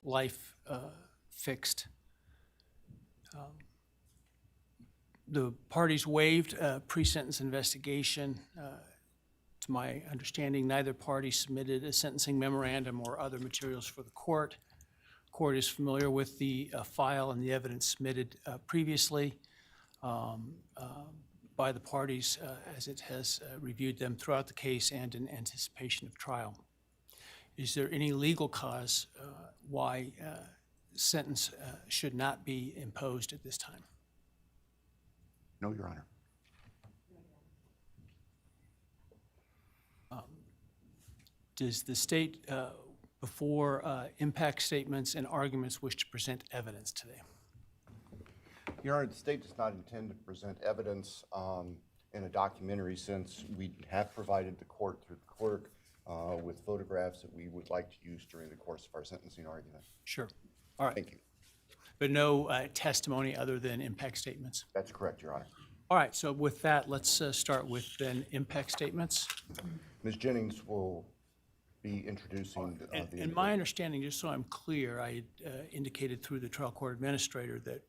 life fixed. The parties waived pre-sentence investigation. To my understanding, neither party submitted a sentencing memorandum or other materials for the court. Court is familiar with the file and the evidence submitted previously by the parties as it has reviewed them throughout the case and in anticipation of trial. Is there any legal cause why sentence should not be imposed at this time? No, Your Honor. Does the state, before impact statements and arguments, wish to present evidence today? Your Honor, the state does not intend to present evidence in a documentary sense. We have provided the court through the clerk with photographs that we would like to use during the course of our sentencing argument. Sure. All right. Thank you. But no testimony other than impact statements? That's correct, Your Honor. All right, so with that, let's start with then impact statements. Ms. Jennings will be introducing the And my understanding, just so I'm clear, I indicated through the trial court administrator that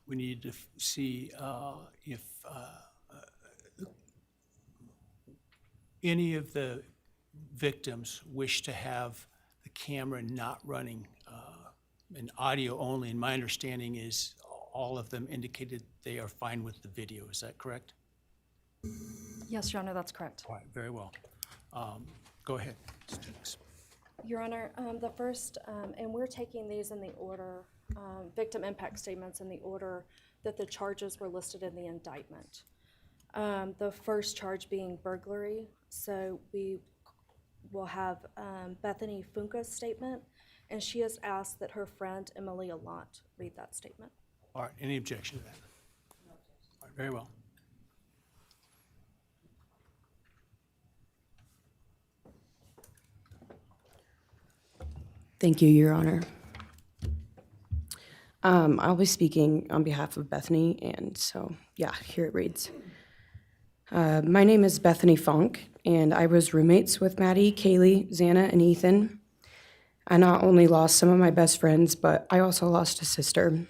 we need to see if any of the victims wish to have the camera not running and audio only. And my understanding is all of them indicated they are fine with the video. Is that correct? Yes, Your Honor, that's correct. All right, very well. Go ahead, Ms. Jennings. Your Honor, the first, and we're taking these in the order, victim impact statements in the order that the charges were listed in the indictment. The first charge being burglary. So we will have Bethany Funke's statement, and she has asked that her friend Emily Allant read that statement. All right, any objection to that? No objection. All right, very well. Thank you, Your Honor. I'll be speaking on behalf of Bethany, and so, yeah, here it reads. My name is Bethany Funke, and I was roommates with Maddie, Kaylee, Zana, and Ethan. I not only lost some of my best friends, but I also lost a sister.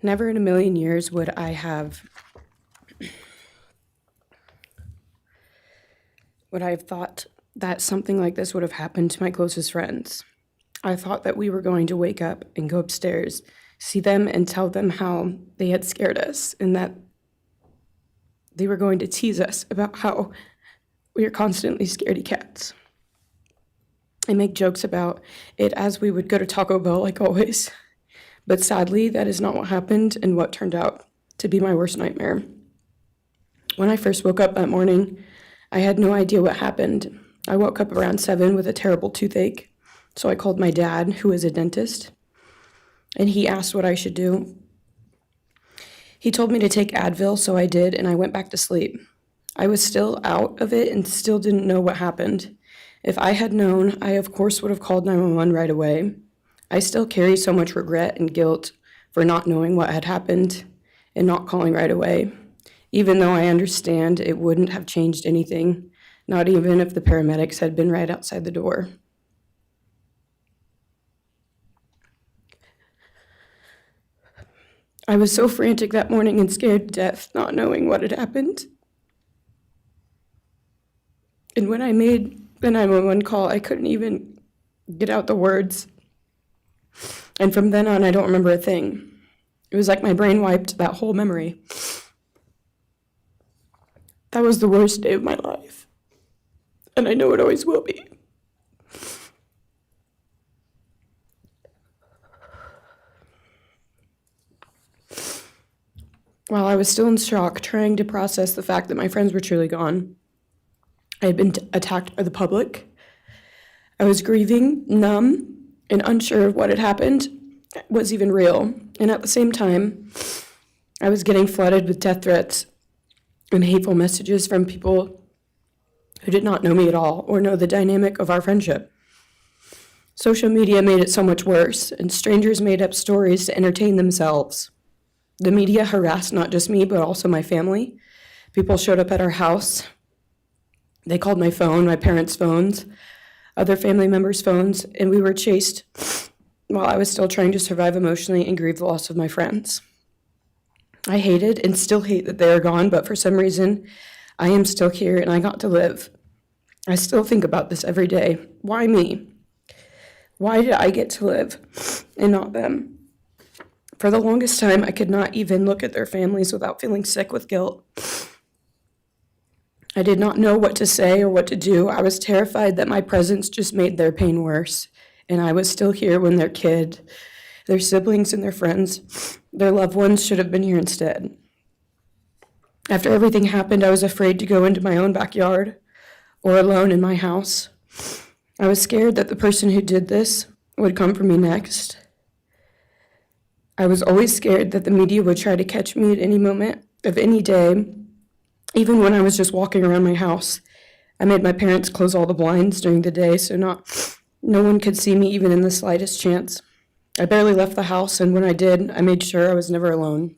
Never in a million years would I have thought that something like this would have happened to my closest friends. I thought that we were going to wake up and go upstairs, see them and tell them how they had scared us and that they were going to tease us about how we are constantly scaredy cats. I make jokes about it as we would go to Taco Bell like always. But sadly, that is not what happened and what turned out to be my worst nightmare. When I first woke up that morning, I had no idea what happened. I woke up around 7 with a terrible toothache, so I called my dad, who is a dentist, and he asked what I should do. He told me to take Advil, so I did, and I went back to sleep. I was still out of it and still didn't know what happened. If I had known, I of course would have called 911 right away. I still carry so much regret and guilt for not knowing what had happened and not calling right away, even though I understand it wouldn't have changed anything, not even if the paramedics had been right outside the door. I was so frantic that morning and scared to death, not knowing what had happened. And when I made the 911 call, I couldn't even get out the words. And from then on, I don't remember a thing. It was like my brain wiped that whole memory. That was the worst day of my life. And I know it always will be. While I was still in shock, trying to process the fact that my friends were truly gone, I had been attacked by the public. I was grieving, numb, and unsure of what had happened was even real. And at the same time, I was getting flooded with death threats and hateful messages from people who did not know me at all or know the dynamic of our friendship. Social media made it so much worse, and strangers made up stories to entertain themselves. The media harassed not just me, but also my family. People showed up at our house. They called my phone, my parents' phones. other family members' phones, and we were chased while I was still trying to survive emotionally and grieve the loss of my friends. I hated and still hate that they are gone, but for some reason, I am still here and I got to live. I still think about this every day. Why me? Why did I get to live and not them? For the longest time, I could not even look at their families without feeling sick with guilt. I did not know what to say or what to do. I was terrified that my presence just made their pain worse, and I was still here when their kid, their siblings, and their friends, their loved ones should have been here instead. After everything happened, I was afraid to go into my own backyard or alone in my house. I was scared that the person who did this would come for me next. I was always scared that the media would try to catch me at any moment of any day, even when I was just walking around my house. I made my parents close all the blinds during the day so no one could see me even in the slightest chance. I barely left the house, and when I did, I made sure I was never alone.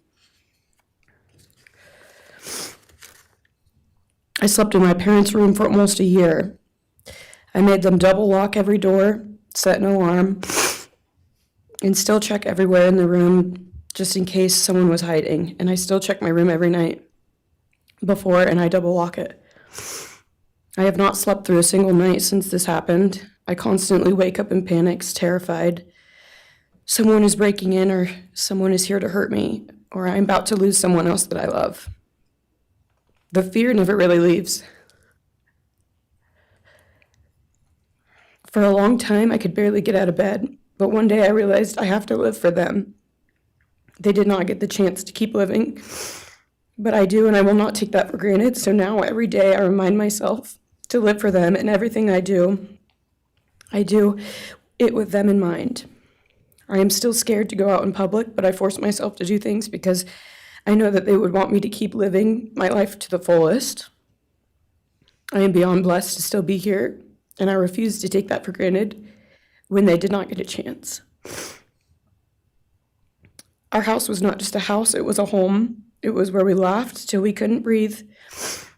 I slept in my parents' room for almost a year. I made them double lock every door, set an alarm, and still check everywhere in the room just in case someone was hiding. And I still check my room every night before, and I double lock it. I have not slept through a single night since this happened. I constantly wake up in panics, terrified. Someone is breaking in, or someone is here to hurt me, or I'm about to lose someone else that I love. The fear never really leaves. For a long time, I could barely get out of bed, but one day I realized I have to live for them. They did not get the chance to keep living, but I do, and I will not take that for granted. So now every day I remind myself to live for them, and everything I do it with them in mind. I am still scared to go out in public, but I force myself to do things because I know that they would want me to keep living my life to the fullest. I am beyond blessed to still be here, and I refuse to take that for granted when they did not get a chance. Our house was not just a house, it was a home. It was where we laughed till we couldn't breathe,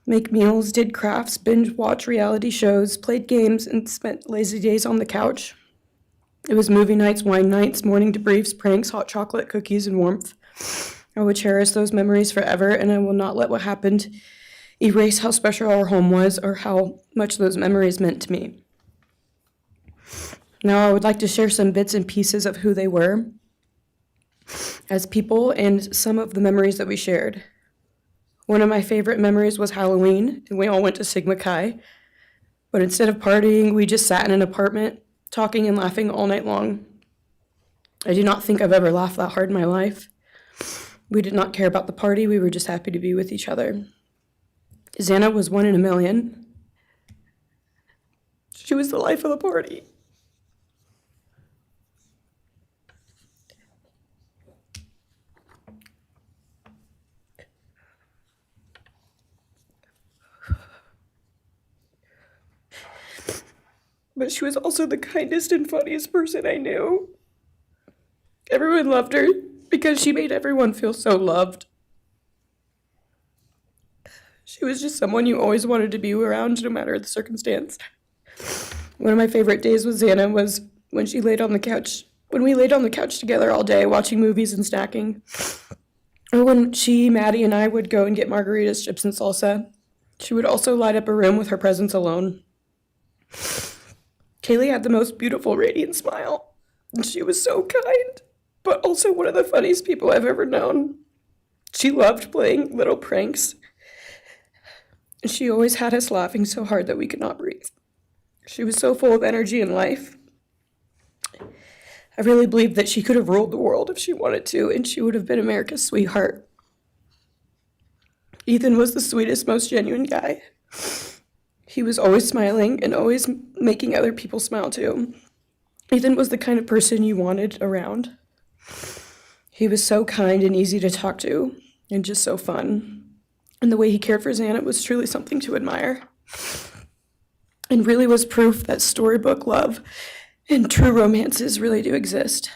make meals, did crafts, binge watch reality shows, played games, and spent lazy days on the couch. It was movie nights, wine nights, morning debriefs, pranks, hot chocolate, cookies, and warmth. I will cherish those memories forever, and I will not let what happened erase how special our home was or how much those memories meant to me. Now I would like to share some bits and pieces of who they were as people and some of the memories that we shared. One of my favorite memories was Halloween, and we all went to Sigma Chi. But instead of partying, we just sat in an apartment, talking and laughing all night long. I do not think I've ever laughed that hard in my life. We did not care about the party, we were just happy to be with each other. Zana was 1 in a million. She was the life of the party. But she was also the kindest and funniest person I knew. Everyone loved her because she made everyone feel so loved. She was just someone you always wanted to be around, no matter the circumstance. One of my favorite days with Zana was when she laid on the couch, when we laid on the couch together all day watching movies and snacking. Or when she, Maddie, and I would go and get margaritas, chips, and salsa. She would also light up a room with her presence alone. Kaylee had the most beautiful, radiant smile, and she was so kind, but also one of the funniest people I've ever known. She loved playing little pranks, and she always had us laughing so hard that we could not breathe. She was so full of energy and life. I really believe that she could have ruled the world if she wanted to, and she would have been America's sweetheart. Ethan was the sweetest, most genuine guy. He was always smiling and always making other people smile too. Ethan was the kind of person you wanted around. He was so kind and easy to talk to and just so fun. And the way he cared for Zana was truly something to admire. And really was proof that storybook love and true romances really do exist.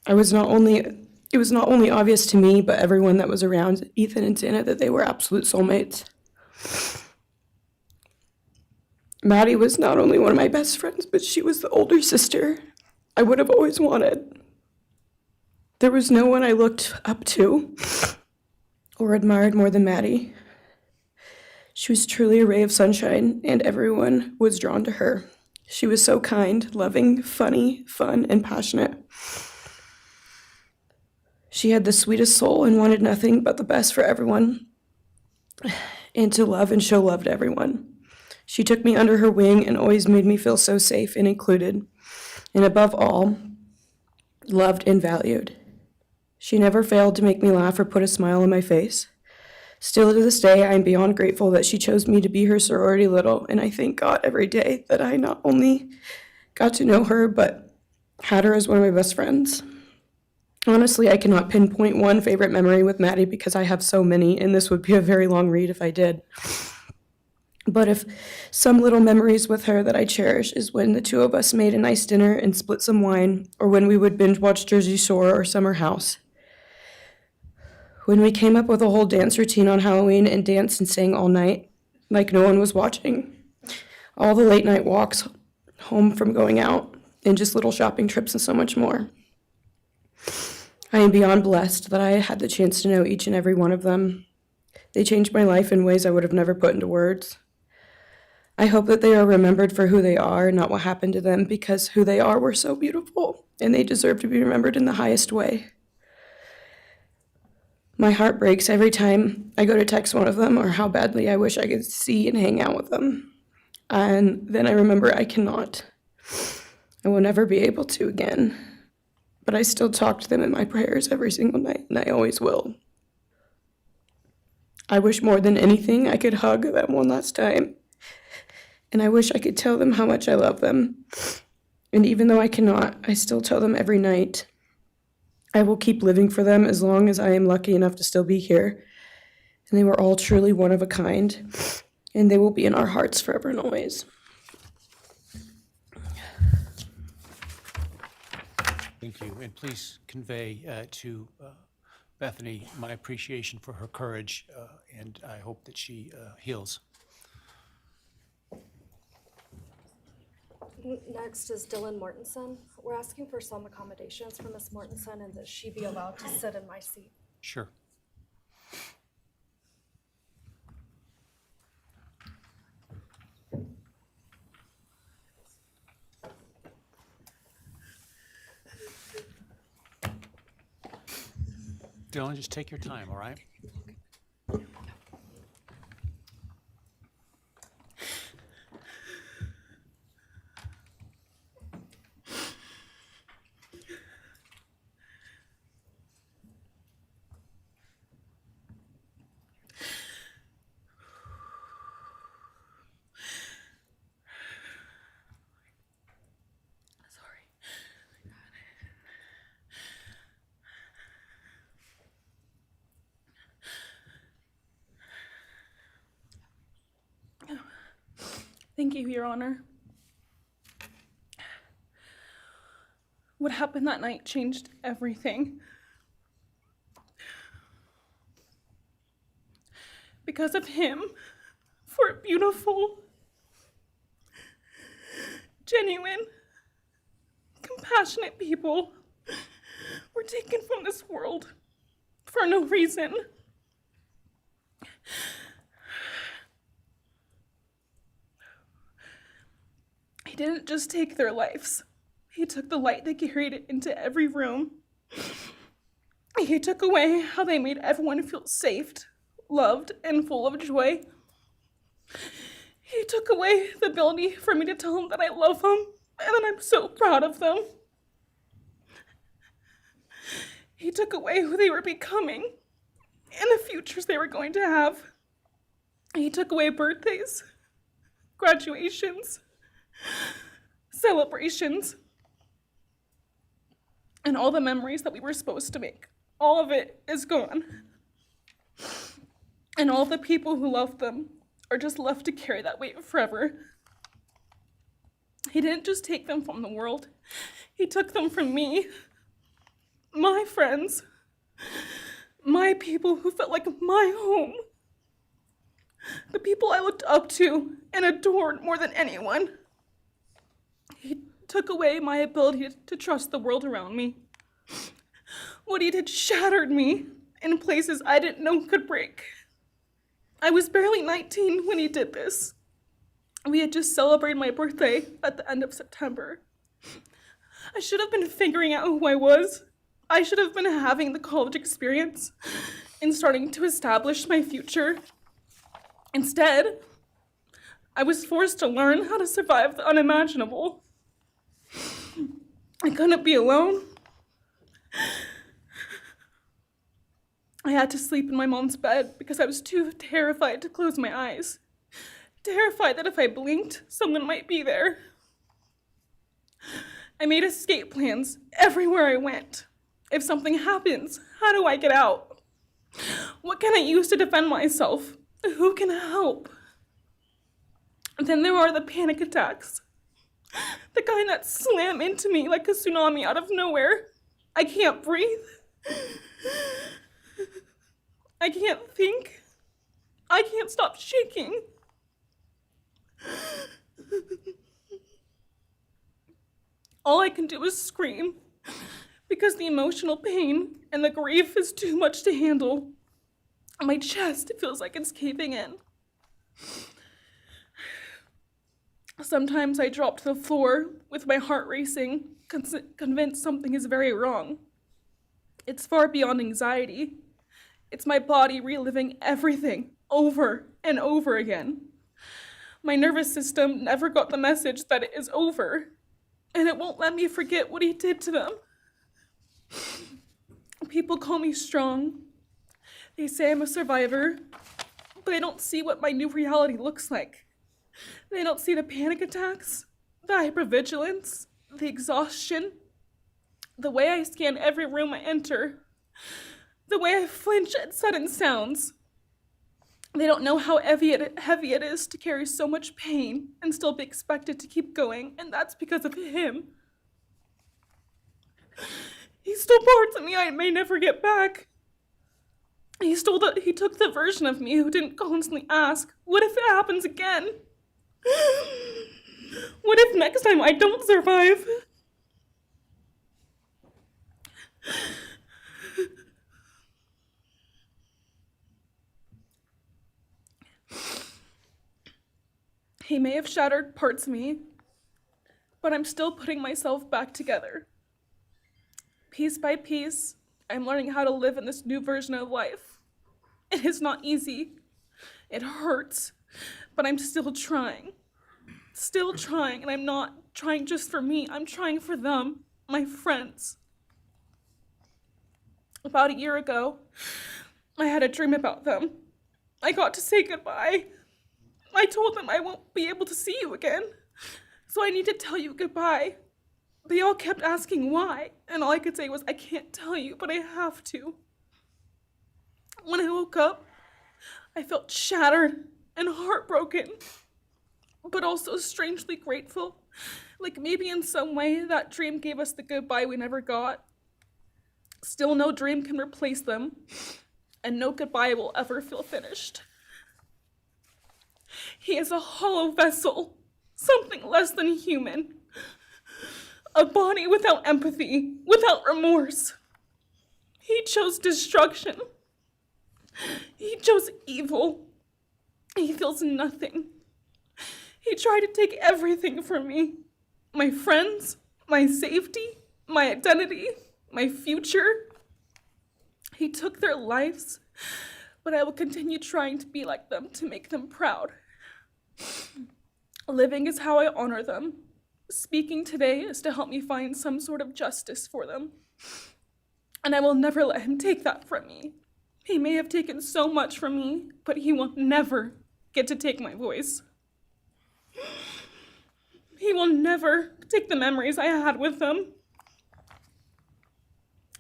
It was not only obvious to me, but everyone that was around Ethan and Zana that they were absolute soulmates. Maddie was not only one of my best friends, but she was the older sister I would have always wanted. There was no one I looked up to or admired more than Maddie. She was truly a ray of sunshine, and everyone was drawn to her. She was so kind, loving, funny, fun, and passionate. She had the sweetest soul and wanted nothing but the best for everyone, and to love and show love to everyone. She took me under her wing and always made me feel so safe and included, and above all, loved and valued. She never failed to make me laugh or put a smile on my face. Still to this day, I am beyond grateful that she chose me to be her sorority little, and I thank God every day that I not only got to know her, but had her as one of my best friends. Honestly, I cannot pinpoint one favorite memory with Maddie because I have so many, and this would be a very long read if I did. But if some little memories with her that I cherish is when the two of us made a nice dinner and split some wine, or when we would binge watch Jersey Shore or Summer House. When we came up with a whole dance routine on Halloween and danced and sang all night, like no one was watching. All the late night walks home from going out, and just little shopping trips and so much more. I am beyond blessed that I had the chance to know each and every one of them. They changed my life in ways I would have never put into words. I hope that they are remembered for who they are, not what happened to them, because who they are were so beautiful, and they deserve to be remembered in the highest way. My heart breaks every time I go to text one of them or how badly I wish I could see and hang out with them. And then I remember I cannot. I will never be able to again. But I still talk to them in my prayers every single night, and I always will. I wish more than anything I could hug them one last time. And I wish I could tell them how much I love them. And even though I cannot, I still tell them every night. I will keep living for them as long as I am lucky enough to still be here. And they were all truly one of a kind, and they will be in our hearts forever and always. Thank you, and please convey to Bethany my appreciation for her courage, and I hope that she heals. Next is Dylan Mortensen. We're asking for some accommodations for Ms. Mortensen and that she be allowed to sit in my seat. Sure. Dylan, just take your time, all right? Thank you, Your Honor. What happened that night changed everything. Because of him, four beautiful, genuine, compassionate people were taken from this world for no reason. He didn't just take their lives. He took the light they carried into every room. He took away how they made everyone feel safe, loved, and full of joy. He took away the ability for me to tell them that I love them and that I'm so proud of them. He took away who they were becoming and the futures they were going to have. He took away birthdays, graduations, celebrations, and all the memories that we were supposed to make. All of it is gone. And all the people who loved them are just left to carry that weight forever. He didn't just take them from the world. He took them from me, my friends, my people who felt like my home, the people I looked up to and adored more than anyone. He took away my ability to trust the world around me. What he did shattered me in places I didn't know could break. I was barely 19 when he did this. We had just celebrated my birthday at the end of September. I should have been figuring out who I was. I should have been having the college experience and starting to establish my future. Instead, I was forced to learn how to survive the unimaginable. I couldn't be alone. I had to sleep in my mom's bed because I was too terrified to close my eyes. Terrified that if I blinked, someone might be there. I made escape plans everywhere I went. If something happens, how do I get out? What can I use to defend myself? Who can help? And then there are the panic attacks. The kind that slam into me like a tsunami out of nowhere. I can't breathe. I can't think. I can't stop shaking. All I can do is scream because the emotional pain and the grief is too much to handle. My chest feels like it's caving in. Sometimes I drop to the floor with my heart racing, convinced something is very wrong. It's far beyond anxiety. It's my body reliving everything over and over again. My nervous system never got the message that it is over, and it won't let me forget what he did to them. People call me strong. They say I'm a survivor, but they don't see what my new reality looks like. They don't see the panic attacks, the hypervigilance, the exhaustion, the way I scan every room I enter, the way I flinch at sudden sounds. They don't know how heavy it is to carry so much pain and still be expected to keep going, and that's because of him. He stole parts of me I may never get back. He took the version of me who didn't constantly ask, what if it happens again? What if next time I don't survive? He may have shattered parts of me, but I'm still putting myself back together. Piece by piece, I'm learning how to live in this new version of life. It is not easy. It hurts, but I'm still trying. Still trying, and I'm not trying just for me. I'm trying for them, my friends. About a year ago, I had a dream about them. I got to say goodbye. I told them I won't be able to see you again, so I need to tell you goodbye. They all kept asking why, and all I could say was, I can't tell you, but I have to. When I woke up, I felt shattered and heartbroken, but also strangely grateful. Like maybe in some way that dream gave us the goodbye we never got. Still, no dream can replace them, and no goodbye will ever feel finished. He is a hollow vessel, something less than human. A body without empathy, without remorse. He chose destruction. He chose evil. He feels nothing. He tried to take everything from me. My friends, my safety, my identity, my future. He took their lives, but I will continue trying to be like them, to make them proud. Living is how I honor them. Speaking today is to help me find some sort of justice for them. And I will never let him take that from me. He may have taken so much from me, but he will never get to take my voice. He will never take the memories I had with them.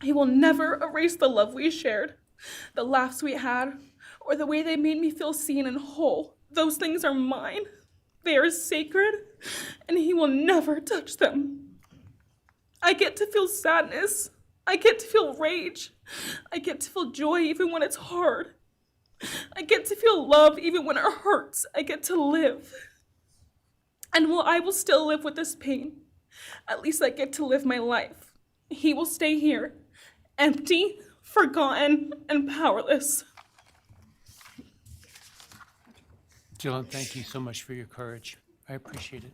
He will never erase the love we shared, the laughs we had, or the way they made me feel seen and whole. Those things are mine. They are sacred, and he will never touch them. I get to feel sadness. I get to feel rage. I get to feel joy even when it's hard. I get to feel love even when it hurts. I get to live. And while I will still live with this pain, at least I get to live my life. He will stay here, empty, forgotten, and powerless. Dylan, thank you so much for your courage. I appreciate it.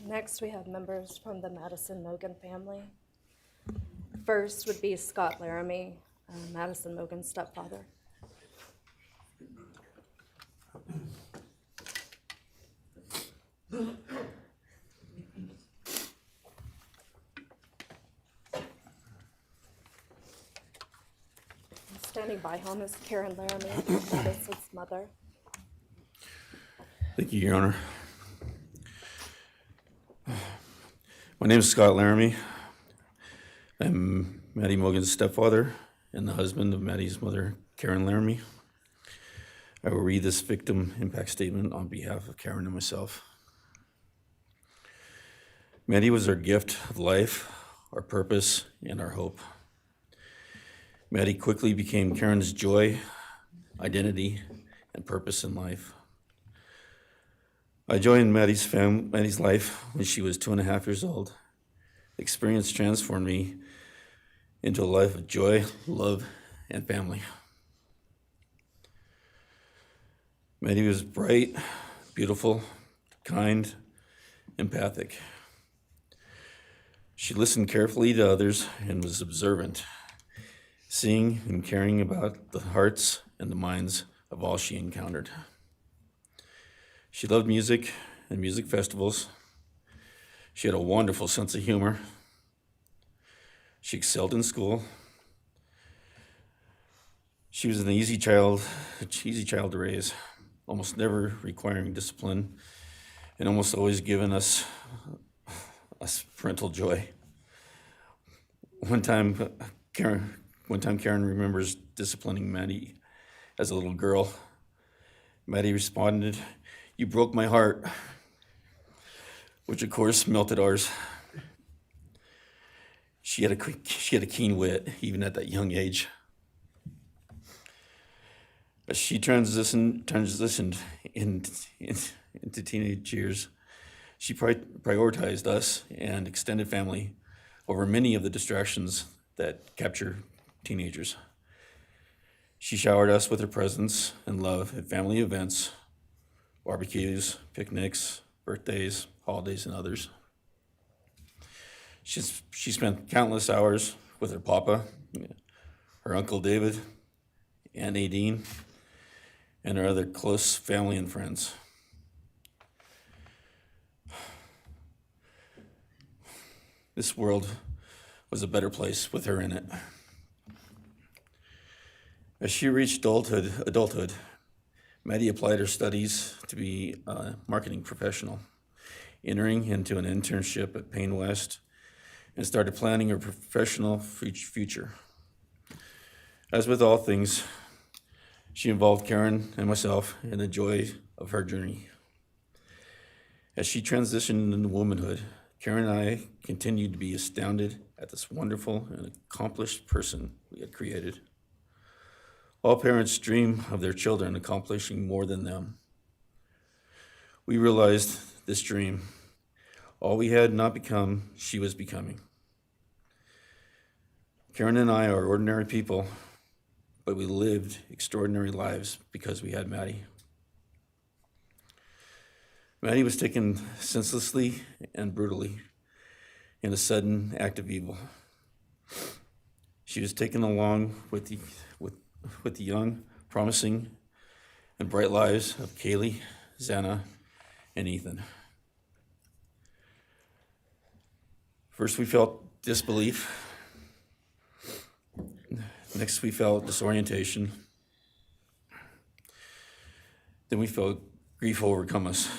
Next, we have members from the Madison Mogen family. First would be Scott Laramie, Madison Mogen's stepfather. Standing by him is Cara Northing, Madison's mother. Thank you, Your Honor. My name is Scott Laramie. I'm Maddie Mogen's stepfather and the husband of Maddie's mother, Karen Laramie. I will read this victim impact statement on behalf of Karen and myself. Maddie was our gift of life, our purpose, and our hope. Maddie quickly became Karen's joy, identity, and purpose in life. I joined Maddie's life when she was 2.5 years old. The experience transformed me into a life of joy, love, and family. Maddie was bright, beautiful, kind, empathic. She listened carefully to others and was observant, seeing and caring about the hearts and the minds of all she encountered. She loved music and music festivals. She had a wonderful sense of humor. She excelled in school. She was an easy child to raise, almost never requiring discipline, and almost always giving us parental joy. One time Karen remembers disciplining Maddie as a little girl. Maddie responded, "You broke my heart," which of course melted ours. She had a keen wit, even at that young age. As she transitioned into teenage years, she prioritized us and extended family over many of the distractions that capture teenagers. She showered us with her presence and love at family events, barbecues, picnics, birthdays, holidays, and others. She spent countless hours with her papa, her Uncle David, Aunt Nadine, and her other close family and friends. This world was a better place with her in it. As she reached adulthood, Maddie applied her studies to be a marketing professional, entering into an internship at Payne West, and started planning her professional future. As with all things, she involved Karen and myself in the joy of her journey. As she transitioned into womanhood, Karen and I continued to be astounded at this wonderful and accomplished person we had created. All parents dream of their children accomplishing more than them. We realized this dream, all we had not become, she was becoming. Karen and I are ordinary people, but we lived extraordinary lives because we had Maddie. Maddie was taken senselessly and brutally in a sudden act of evil. She was taken along with the young, promising, and bright lives of Kaylee, Zana, and Ethan. First, we felt disbelief. Next, we felt disorientation. Then we felt grief overcome us.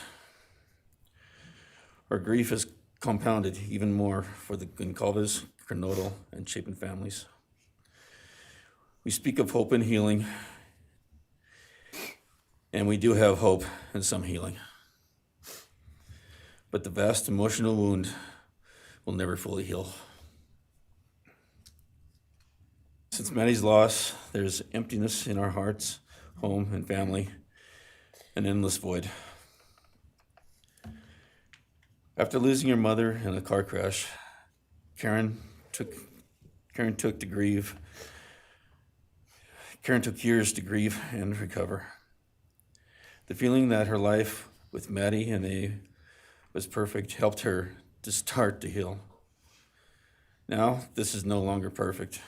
Our grief is compounded even more for the Goncalves, Kernodle, and Chapin families. We speak of hope and healing. And we do have hope and some healing. But the vast emotional wound will never fully heal. Since Maddie's loss, there's emptiness in our hearts, home, and family, an endless void. After losing her mother in a car crash, Karen took years to grieve and recover. The feeling that her life with Maddie and A was perfect helped her to start to heal. Now, this is no longer perfect.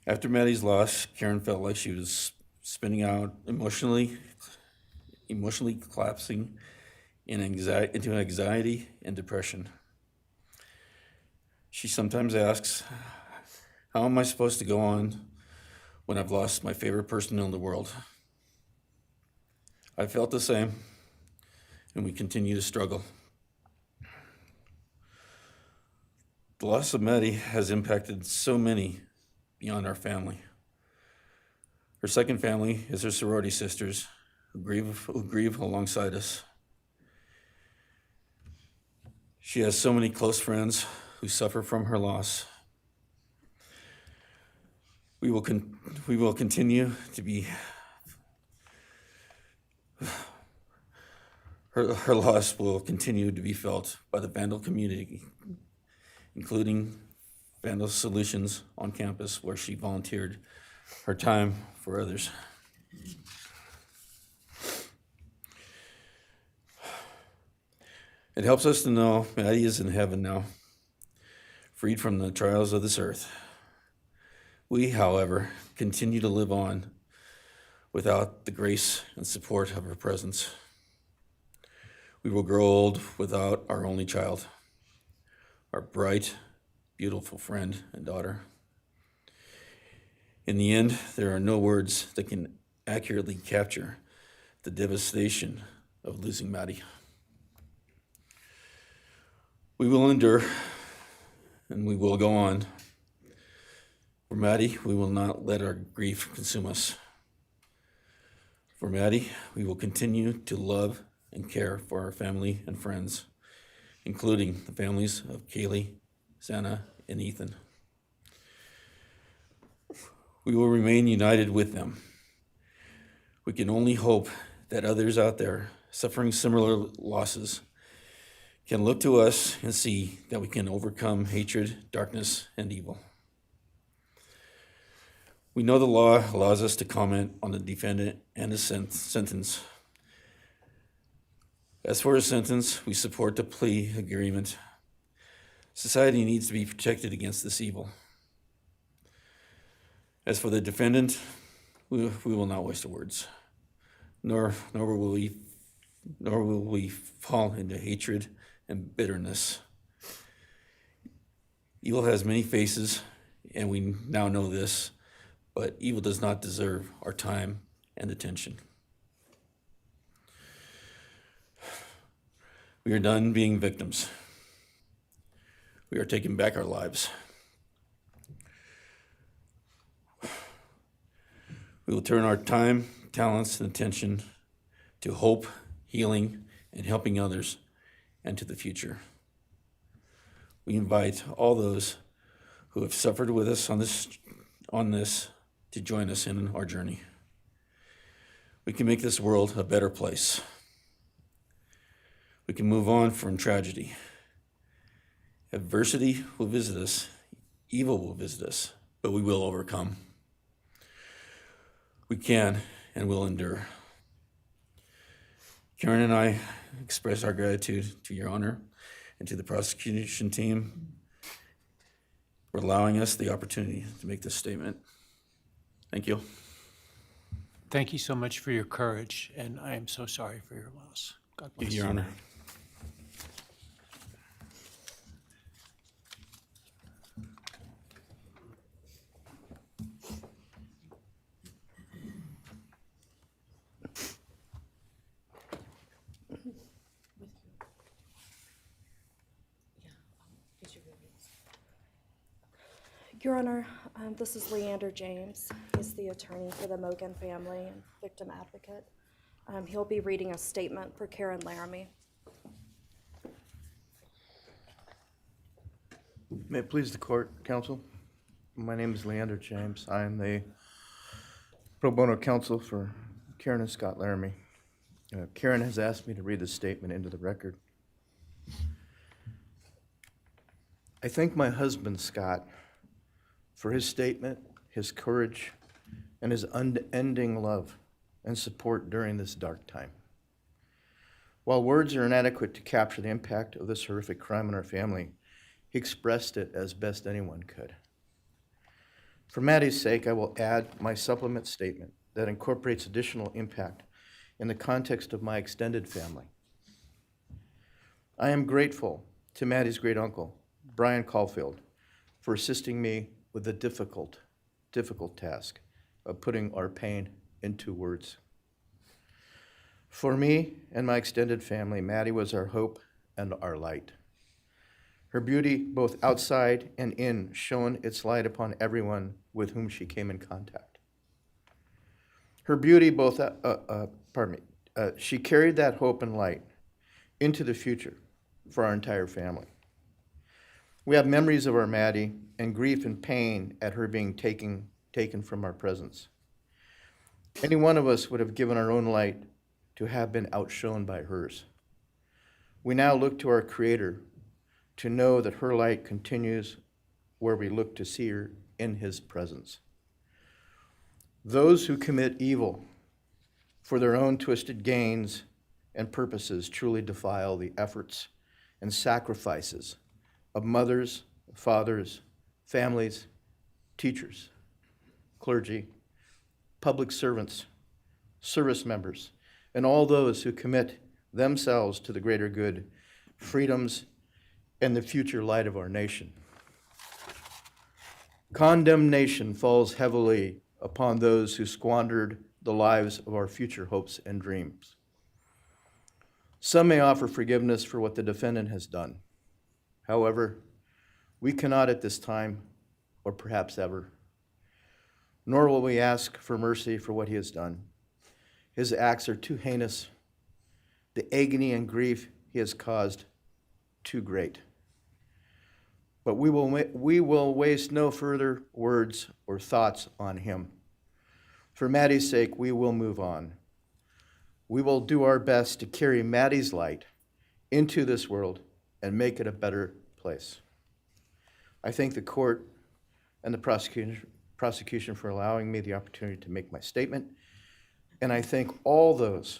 After Maddie's loss, Karen felt like she was spinning out, emotionally collapsing into anxiety and depression. She sometimes asks, how am I supposed to go on when I've lost my favorite person in the world? I felt the same, and we continue to struggle. The loss of Maddie has impacted so many beyond our family. Her second family is her sorority sisters who grieve alongside us. She has so many close friends who suffer from her loss. We will continue to be. Her loss will continue to be felt by the Vandal community, including Vandal Solutions on campus, where she volunteered her time for others. It helps us to know Maddie is in heaven now, freed from the trials of this earth. We, however, continue to live on without the grace and support of her presence. We will grow old without our only child, our bright, beautiful friend and daughter. In the end, there are no words that can accurately capture the devastation of losing Maddie. We will endure, and we will go on. For Maddie, we will not let our grief consume us. For Maddie, we will continue to love and care for our family and friends, including the families of Kaylee, Zana, and Ethan. We will remain united with them. We can only hope that others out there suffering similar losses can look to us and see that we can overcome hatred, darkness, and evil. We know the law allows us to comment on the defendant and his sentence. As for his sentence, we support the plea agreement. Society needs to be protected against this evil. As for the defendant, we will not waste words, nor will we fall into hatred and bitterness. Evil has many faces, and we now know this, but evil does not deserve our time and attention. We are done being victims. We are taking back our lives. We will turn our time, talents, and attention to hope, healing, and helping others, and to the future. We invite all those who have suffered with us on this to join us in our journey. We can make this world a better place. We can move on from tragedy. Adversity will visit us, evil will visit us, but we will overcome. We can and will endure. Karen and I express our gratitude to Your Honor and to the prosecution team for allowing us the opportunity to make this statement. Thank you. Thank you so much for your courage, and I am so sorry for your loss. God bless you. Your Honor. Your Honor, this is Leander James. He's the attorney for the Mogen family and victim advocate. He'll be reading a statement for Karen Laramie. May it please the court, counsel. My name is Leander James. I am the pro bono counsel for Karen and Scott Laramie. Karen has asked me to read this statement into the record. I thank my husband, Scott, for his statement, his courage, and his unending love and support during this dark time. While words are inadequate to capture the impact of this horrific crime on our family, he expressed it as best anyone could. For Maddie's sake, I will add my supplement statement that incorporates additional impact in the context of my extended family. I am grateful to Maddie's great uncle, Bryan Kohberger, for assisting me with the difficult task of putting our pain into words. For me and my extended family, Maddie was our hope and our light. Her beauty, both outside and in, shone its light upon everyone with whom she came in contact. Her beauty, she carried that hope and light into the future for our entire family. We have memories of our Maddie and grief and pain at her being taken from our presence. Any one of us would have given our own light to have been outshone by hers. We now look to our Creator to know that her light continues where we look to see her in His presence. Those who commit evil for their own twisted gains and purposes truly defile the efforts and sacrifices of mothers, fathers, families, teachers, clergy, public servants, service members, and all those who commit themselves to the greater good, freedoms, and the future light of our nation. Condemnation falls heavily upon those who squandered the lives of our future hopes and dreams. Some may offer forgiveness for what the defendant has done. However, we cannot at this time, or perhaps ever, nor will we ask for mercy for what he has done. His acts are too heinous. The agony and grief he has caused, too great. But we will waste no further words or thoughts on him. For Maddie's sake, we will move on. We will do our best to carry Maddie's light into this world and make it a better place. I thank the court and the prosecution for allowing me the opportunity to make my statement, and I thank all those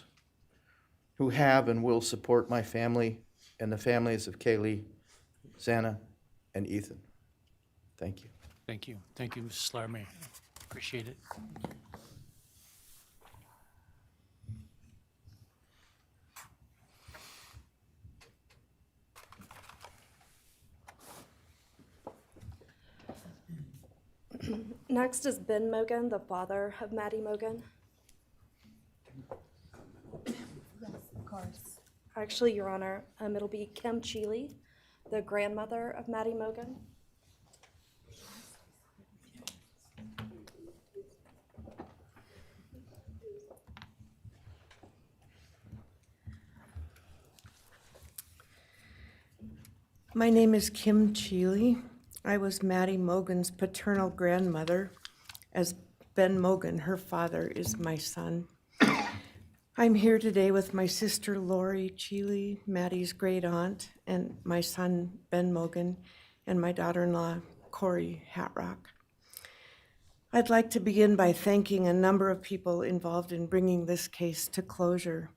who have and will support my family and the families of Kaylee, Zana, and Ethan. Thank you. Thank you. Thank you, Mrs. Laramie. Appreciate it. Next is Ben Mogen, the father of Maddie Mogen. Actually, Your Honor, it'll be Kim Cheeley, the grandmother of Maddie Mogen. My name is Kim Cheeley. I was Maddie Mogen's paternal grandmother, as Ben Mogen, her father, is my son. I'm here today with my sister Lori Cheeley, Maddie's great aunt, and my son Ben Mogen, and my daughter-in-law Corey Hatrock. I'd like to begin by thanking a number of people involved in bringing this case to closure.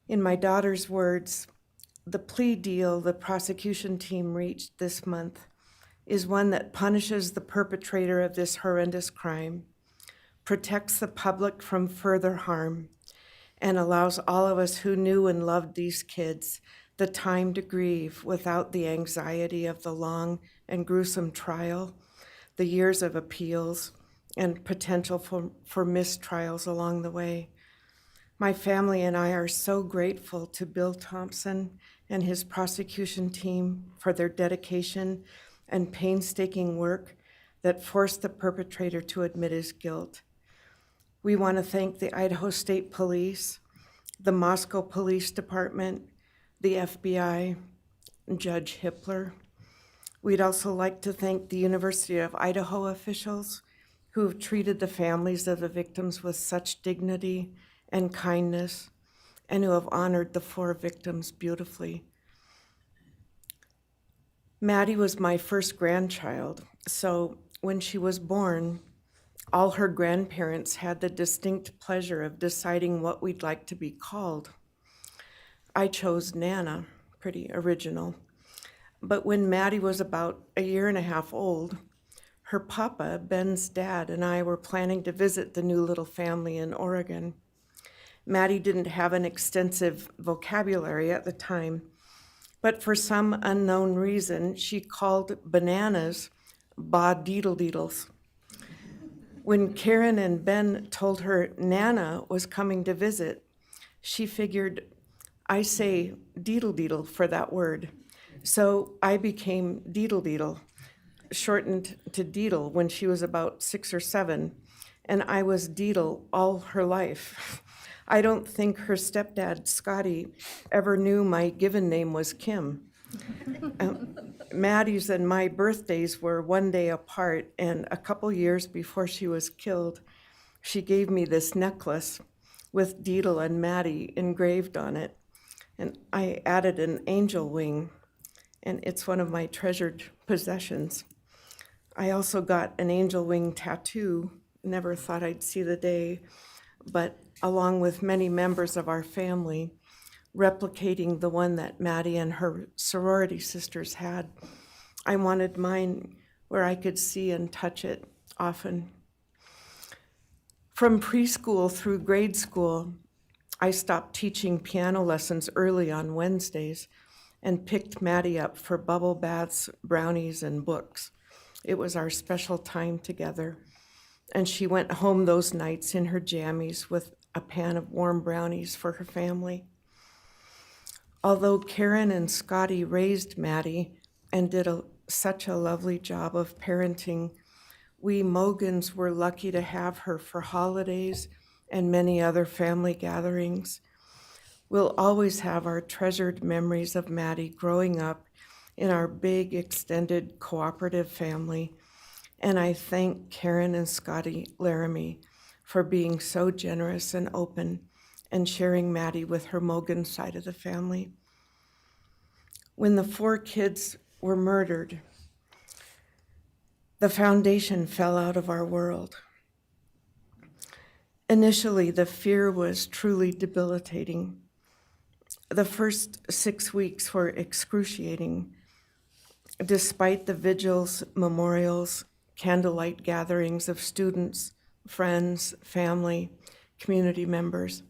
In my daughter's words, the plea deal the prosecution team reached this month is one that punishes the perpetrator of this horrendous crime, protects the public from further harm, and allows all of us who knew and loved these kids the time to grieve without the anxiety of the long and gruesome trial, the years of appeals, and potential for mistrials along the way. My family and I are so grateful to Bill Thompson and his prosecution team for their dedication and painstaking work that forced the perpetrator to admit his guilt. We want to thank the Idaho State Police, the Moscow Police Department, the FBI, and Judge Hippler. We'd also like to thank the University of Idaho officials who have treated the families of the victims with such dignity and kindness, and who have honored the 4 victims beautifully. Maddie was my first grandchild, so when she was born, all her grandparents had the distinct pleasure of deciding what we'd like to be called. I chose Nana, pretty original. But when Maddie was about 1.5 years old, her papa, Ben's dad, and I were planning to visit the new little family in Oregon. Maddie didn't have an extensive vocabulary at the time, but for some unknown reason, she called bananas ba-deedle-deedles. When Karen and Ben told her Nana was coming to visit, she figured, I say deedle-deedle for that word. So I became Deedle-Deedle, shortened to Deedle when she was about 6 or 7, and I was Deedle all her life. I don't think her stepdad, Scotty, ever knew my given name was Kim. Maddie's and my birthdays were 1 day apart, and a couple years before she was killed, she gave me this necklace with Deedle and Maddie engraved on it, and I added an angel wing, and it's one of my treasured possessions. I also got an angel wing tattoo, never thought I'd see the day, but along with many members of our family, replicating the one that Maddie and her sorority sisters had. I wanted mine where I could see and touch it often. From preschool through grade school, I stopped teaching piano lessons early on Wednesdays and picked Maddie up for bubble baths, brownies, and books. It was our special time together, and she went home those nights in her jammies with a pan of warm brownies for her family. Although Karen and Scotty raised Maddie and did such a lovely job of parenting, we Mogens were lucky to have her for holidays and many other family gatherings. We'll always have our treasured memories of Maddie growing up in our big, extended, cooperative family, and I thank Karen and Scotty Laramie for being so generous and open and sharing Maddie with her Mogen side of the family. When the 4 kids were murdered, the foundation fell out of our world. Initially, the fear was truly debilitating. The first 6 weeks were excruciating. Despite the vigils, memorials, candlelight gatherings of students, friends, family, community members.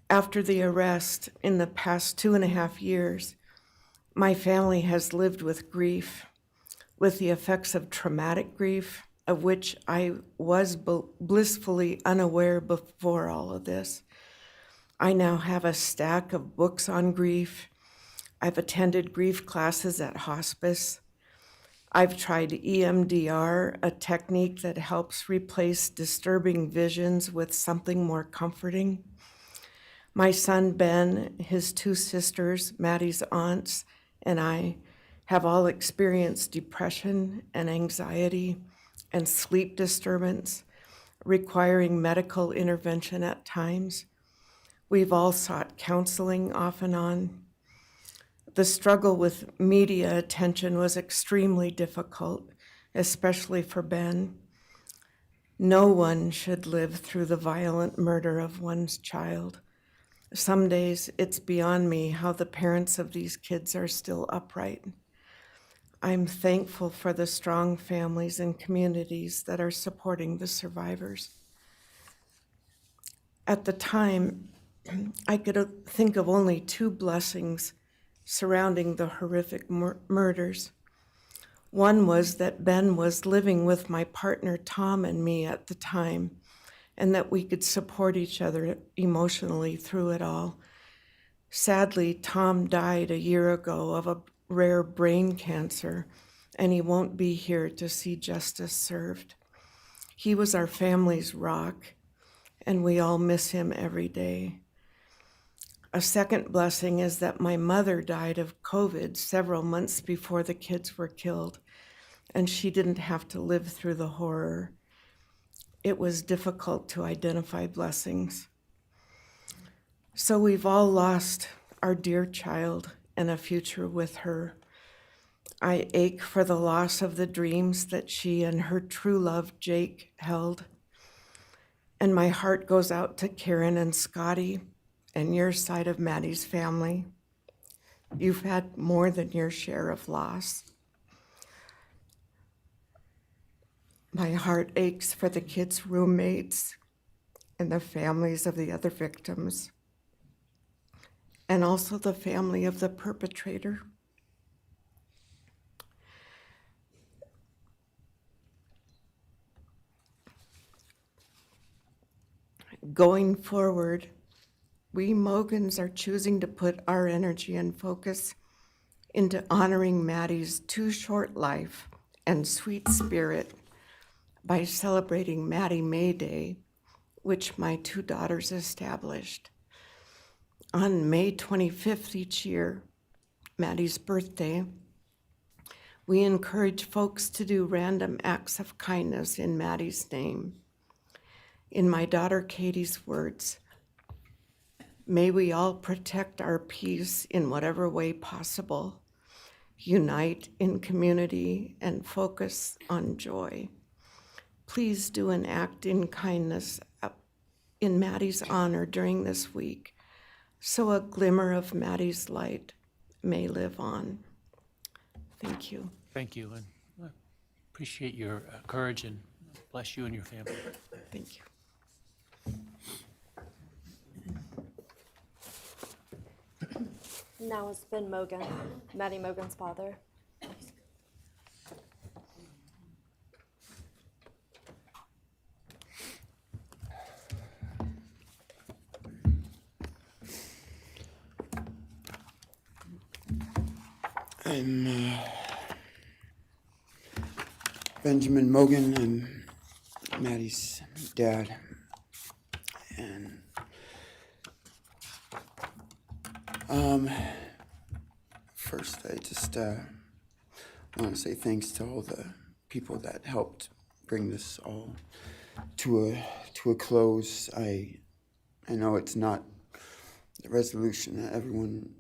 After the arrest, in the past 2.5 years, my family has lived with grief, with the effects of traumatic grief, of which I was blissfully unaware before all of this. I now have a stack of books on grief. I've attended grief classes at hospice. I've tried EMDR, a technique that helps replace disturbing visions with something more comforting. My son Ben, his 2 sisters, Maddie's aunts, and I have all experienced depression and anxiety and sleep disturbance, requiring medical intervention at times. We've all sought counseling off and on. The struggle with media attention was extremely difficult, especially for Ben. No one should live through the violent murder of one's child. Some days it's beyond me how the parents of these kids are still upright. I'm thankful for the strong families and communities that are supporting the survivors. At the time, I could think of only 2 blessings surrounding the horrific murders. One was that Ben was living with my partner Tom and me at the time, and that we could support each other emotionally through it all. Sadly, Tom died a year ago of a rare brain cancer, and he won't be here to see justice served. He was our family's rock, and we all miss him every day. A second blessing is that my mother died of COVID several months before the kids were killed, and she didn't have to live through the horror. It was difficult to identify blessings. So we've all lost our dear child and a future with her. I ache for the loss of the dreams that she and her true love, Jake, held. And my heart goes out to Karen and Scotty and your side of Maddie's family. You've had more than your share of loss. My heart aches for the kids' roommates and the families of the other victims, and also the family of the perpetrator. Going forward, we Mogens are choosing to put our energy and focus into honoring Maddie's too short life and sweet spirit by celebrating Maddie May Day, which my two daughters established. On May 25th each year, Maddie's birthday, we encourage folks to do random acts of kindness in Maddie's name. In my daughter Katie's words, may we all protect our peace in whatever way possible, unite in community, and focus on joy. Please do an act in kindness in Maddie's honor during this week, so a glimmer of Maddie's light may live on. Thank you. Thank you, and I appreciate your courage, and bless you and your family. Thank you. Now is Ben Mogen, Maddie Mogen's father. I'm Benjamin Mogen. I'm Maddie's dad. And first I just want to say thanks to all the people that helped bring this all to a close. I know it's not the resolution that everyone,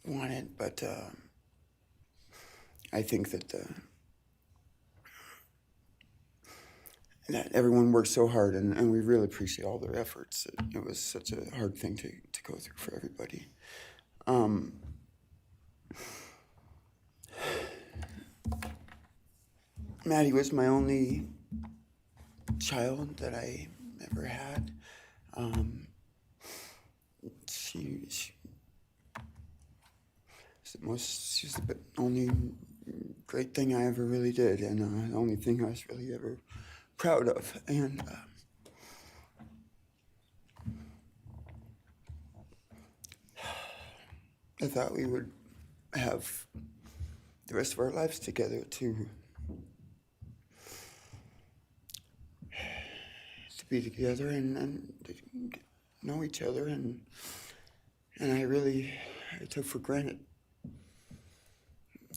wanted, but I think that that everyone worked so hard, and we really appreciate all their efforts. It was such a hard thing to go through for everybody. Maddie was my only child that I ever had. She's the only great thing I ever really did, and the only thing I was really ever proud of. And I thought we would have the rest of our lives together to be together and to know each other, and I took for granted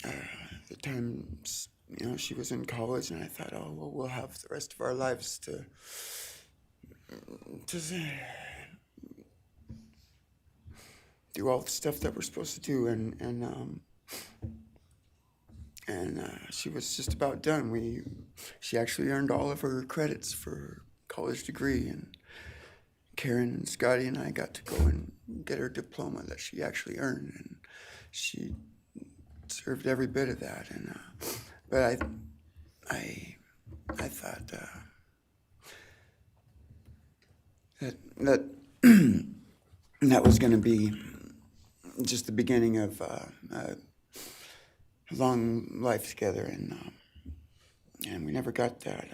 the times, she was in college, and I thought, oh, well, we'll have the rest of our lives to do all the stuff that we're supposed to do, and she was just about done. She actually earned all of her credits for her college degree, and Karen and Scotty and I got to go and get her diploma that she actually earned, and she served every bit of that. And but I thought that that was going to be just the beginning of a long life together, and we never got that.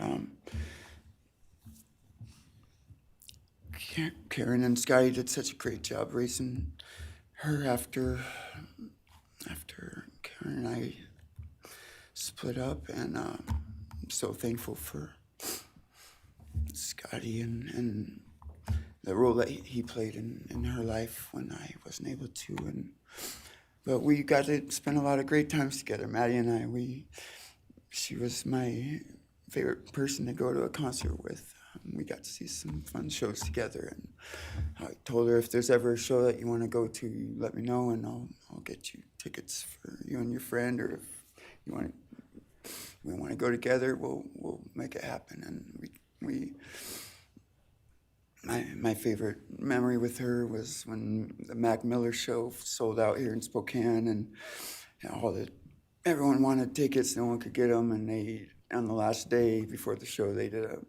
Karen and Scotty did such a great job raising her after Karen and I split up, and I'm so thankful for Scotty and the role that he played in her life when I wasn't able to. But we got to spend a lot of great times together, Maddie and I. She was my favorite person to go to a concert with. We got to see some fun shows together, and I told her, if there's ever a show that you want to go to, let me know, and I'll get you tickets for you and your friend, or if we want to go together, we'll make it happen. And my favorite memory with her was when the Mac Miller show sold out here in Spokane, and everyone wanted tickets, no one could get them, and on the last day before the show, they did a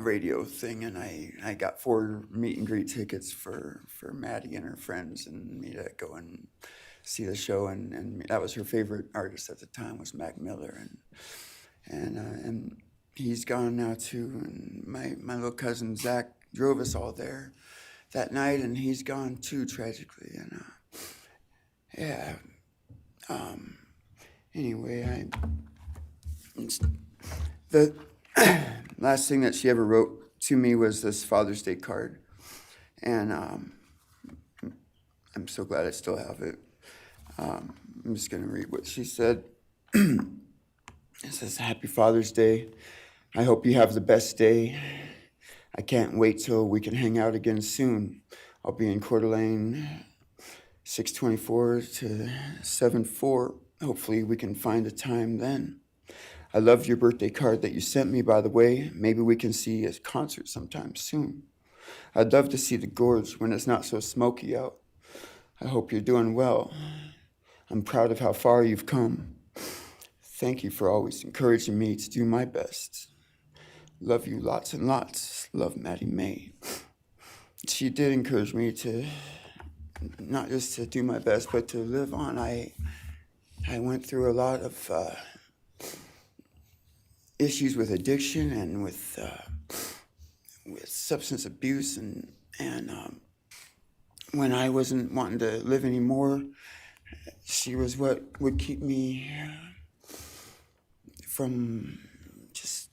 radio thing, and I got 4 meet and greet tickets for Maddie and her friends and me to go and see the show, and that was her favorite artist at the time, was Mac Miller, and he's gone now too, and my little cousin Zach drove us all there that night, and he's gone too, tragically, and anyway, the last thing that she ever wrote to me was this Father's Day card, and I'm so glad I still have it. I'm just going to read what she said. It says, "Happy Father's Day. I hope you have the best day. I can't wait till we can hang out again soon. I'll be in Coeur d'Alene, 6:24 to 7:04. Hopefully we can find a time then. I loved your birthday card that you sent me, by the way. Maybe we can see a concert sometime soon. I'd love to see the gorge when it's not so smoky out. I hope you're doing well. I'm proud of how far you've come. Thank you for always encouraging me to do my best. Love you lots and lots. Love, Maddie May." She did encourage me to not just to do my best, but to live on. I went through a lot of issues with addiction and with substance abuse, and when I wasn't wanting to live anymore, she was what would keep me from just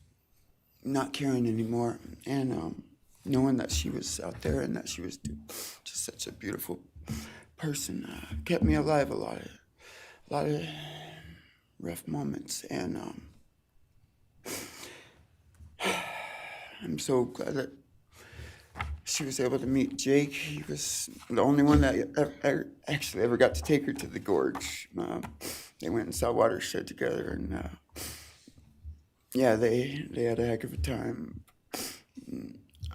not caring anymore, and knowing that she was out there and that she was just such a beautiful person kept me alive a lot of rough moments, and I'm so glad that she was able to meet Jake. He was the only one that actually ever got to take her to the gorge. They went and saw Watershed together, and yeah, they had a heck of a time.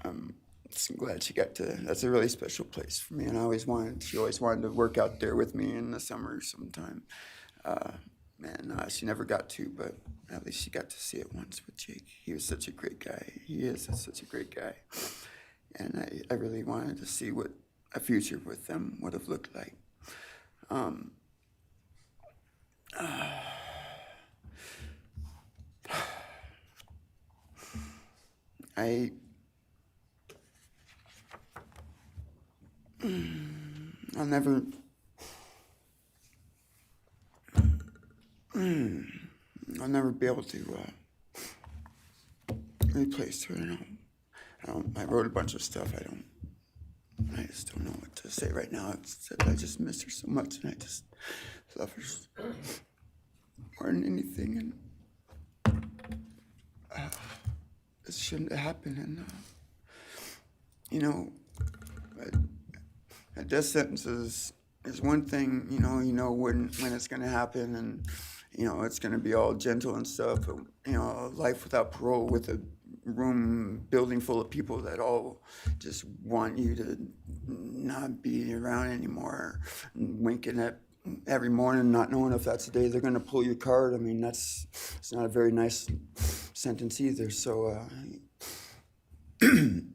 I'm so glad she got to. That's a really special place for me, and she always wanted to work out there with me in the summer sometime. She never got to, but at least she got to see it once with Jake. He was such a great guy. He is such a great guy. And I really wanted to see what a future with them would have looked like. I'll never be able to replace her. I wrote a bunch of stuff. I just don't know what to say right now. I just miss her so much, and I just love her more than anything. And it shouldn't have happened. And a death sentence is one thing. You know when it's going to happen, and it's going to be all gentle and stuff. But a life without parole, with a building full of people that all just want you to not be around anymore, and winking at every morning, not knowing if that's the day they're going to pull your card. I mean, it's not a very nice sentence either. So, I don't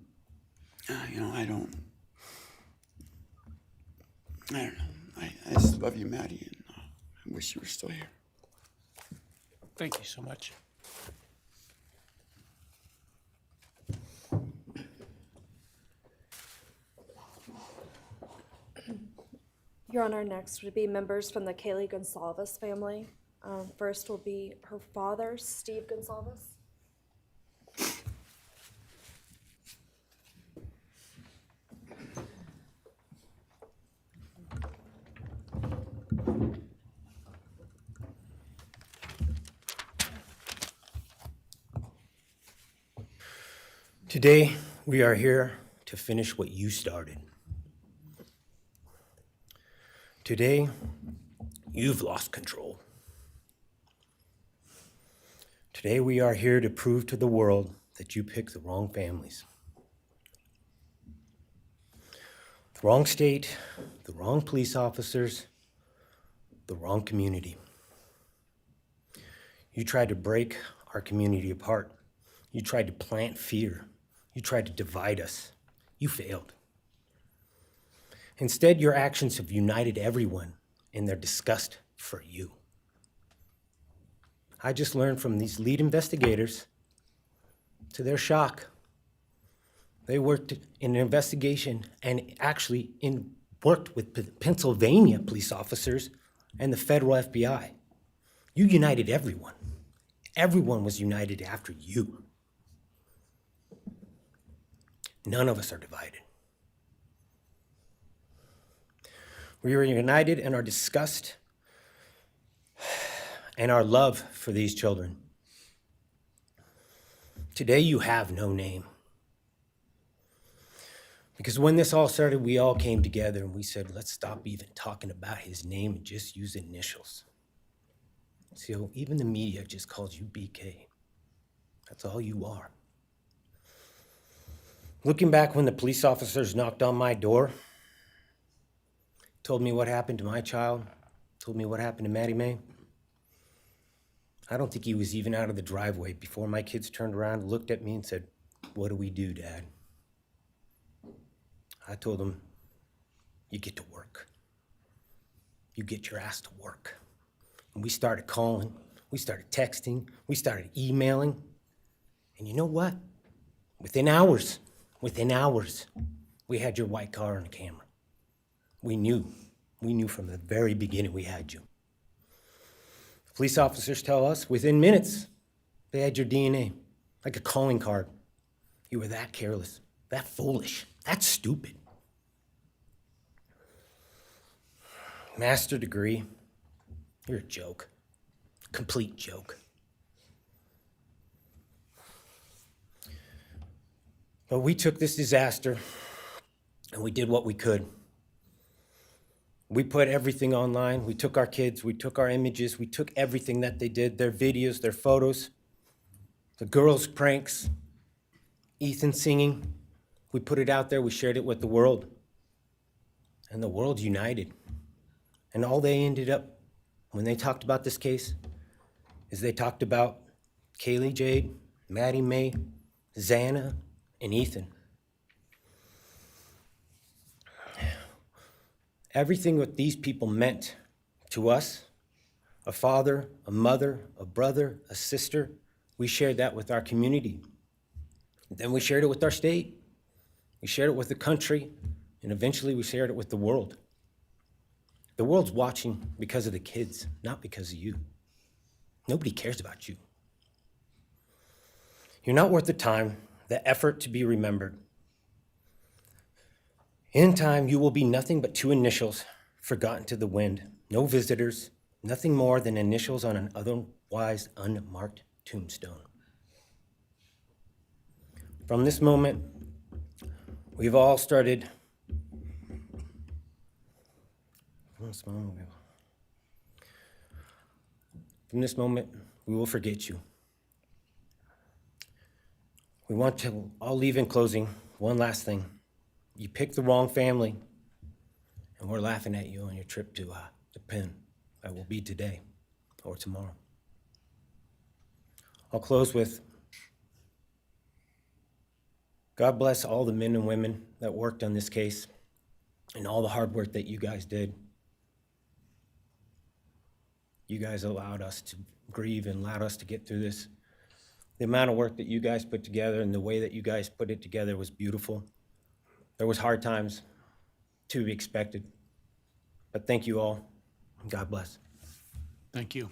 know. I just love you, Maddie, and I wish you were still here. Thank you so much. Your Honor, next would be members from the Kaylee Goncalves family. First will be her father, Steve Goncalves. Today, we are here to finish what you started. Today, you've lost control. Today, we are here to prove to the world that you picked the wrong families. The wrong state, the wrong police officers, the wrong community. You tried to break our community apart. You tried to plant fear. You tried to divide us. You failed. Instead, your actions have united everyone in their disgust for you. I just learned from these lead investigators, to their shock, they worked in an investigation and actually worked with Pennsylvania police officers and the federal FBI. You united everyone. Everyone was united after you. None of us are divided. We are united in our disgust and our love for these children. Today you have no name. Because when this all started, we all came together and we said, let's stop even talking about his name and just use initials. So even the media just calls you BK. That's all you are. Looking back when the police officers knocked on my door, told me what happened to my child, told me what happened to Maddie Mae, I don't think he was even out of the driveway before my kids turned around and looked at me and said, what do we do, Dad? I told them, you get to work. You get your ass to work. And we started calling, we started texting, we started emailing. And you know what? Within hours, we had your white car on the camera. We knew from the very beginning we had you. Police officers tell us within minutes, they had your DNA, like a calling card. You were that careless, that foolish, that stupid. Master degree, you're a joke, complete joke. But we took this disaster and we did what we could. We put everything online. We took our kids, we took our images, we took everything that they did, their videos, their photos, the girls' pranks, Ethan singing. We put it out there, we shared it with the world. And the world united. And all they ended up, when they talked about this case, is they talked about Kaylee Jade, Maddie Mae, Zana, and Ethan. Everything what these people meant to us, a father, a mother, a brother, a sister, we shared that with our community. Then we shared it with our state. We shared it with the country, and eventually we shared it with the world. The world's watching because of the kids, not because of you. Nobody cares about you. You're not worth the time, the effort to be remembered. In time, you will be nothing but two initials forgotten to the wind. No visitors, nothing more than initials on an otherwise unmarked tombstone. From this moment, we've all started. From this moment, we will forget you. We want to all leave in closing one last thing. You picked the wrong family, and we're laughing at you on your trip to the pen. That will be today or tomorrow. I'll close with, God bless all the men and women that worked on this case and all the hard work that you guys did. You guys allowed us to grieve and allowed us to get through this. The amount of work that you guys put together and the way that you guys put it together was beautiful. There was hard times to be expected, but thank you all. God bless. Thank you.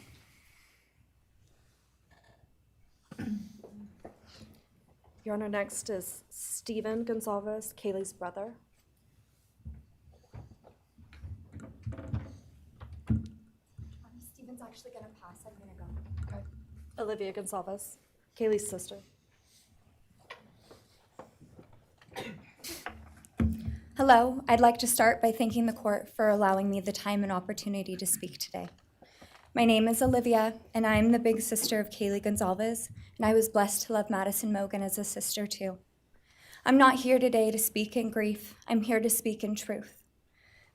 Your Honor, next is Stephen Goncalves, Kaylee's brother. Steven's actually gonna pass. I'm gonna go. Okay. Olivia Goncalves, Kaylee's sister. Hello, I'd like to start by thanking the court for allowing me the time and opportunity to speak today. My name is Olivia, and I am the big sister of Kaylee Goncalves, and I was blessed to love Madison Mogen as a sister too. I'm not here today to speak in grief, I'm here to speak in truth.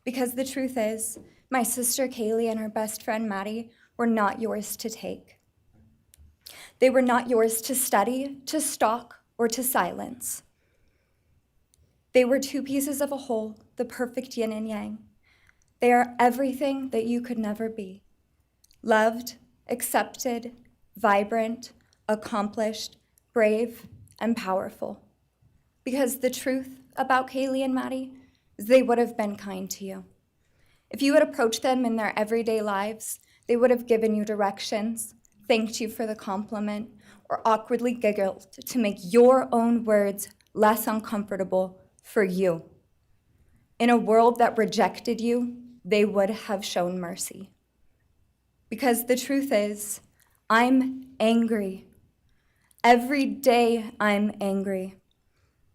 Because the truth is, my sister Kaylee and her best friend Maddie were not yours to take. They were not yours to study, to stalk, or to silence. They were two pieces of a whole, the perfect yin and yang. They are everything that you could never be. Loved, accepted, vibrant, accomplished, brave, and powerful. Because the truth about Kaylee and Maddie is they would have been kind to you. If you had approached them in their everyday lives, they would have given you directions, thanked you for the compliment, or awkwardly giggled to make your own words less uncomfortable for you. In a world that rejected you, they would have shown mercy. Because the truth is, I'm angry. Every day I'm angry.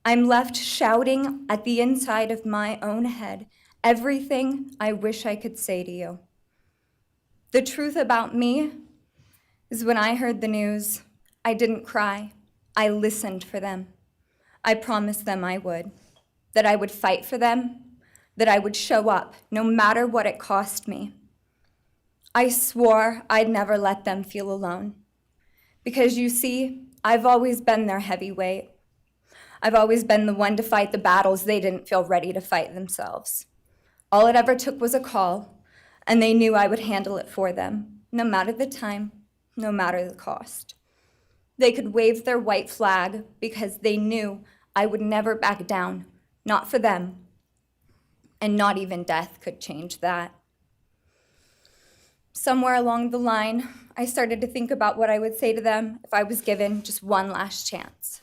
I'm left shouting at the inside of my own head everything I wish I could say to you. The truth about me is when I heard the news, I didn't cry. I listened for them. I promised them I would. That I would fight for them, that I would show up, no matter what it cost me. I swore I'd never let them feel alone. Because you see, I've always been their heavyweight. I've always been the one to fight the battles they didn't feel ready to fight themselves. All it ever took was a call, and they knew I would handle it for them, no matter the time, no matter the cost. They could wave their white flag because they knew I would never back down. Not for them, and not even death could change that. Somewhere along the line, I started to think about what I would say to them if I was given just one last chance.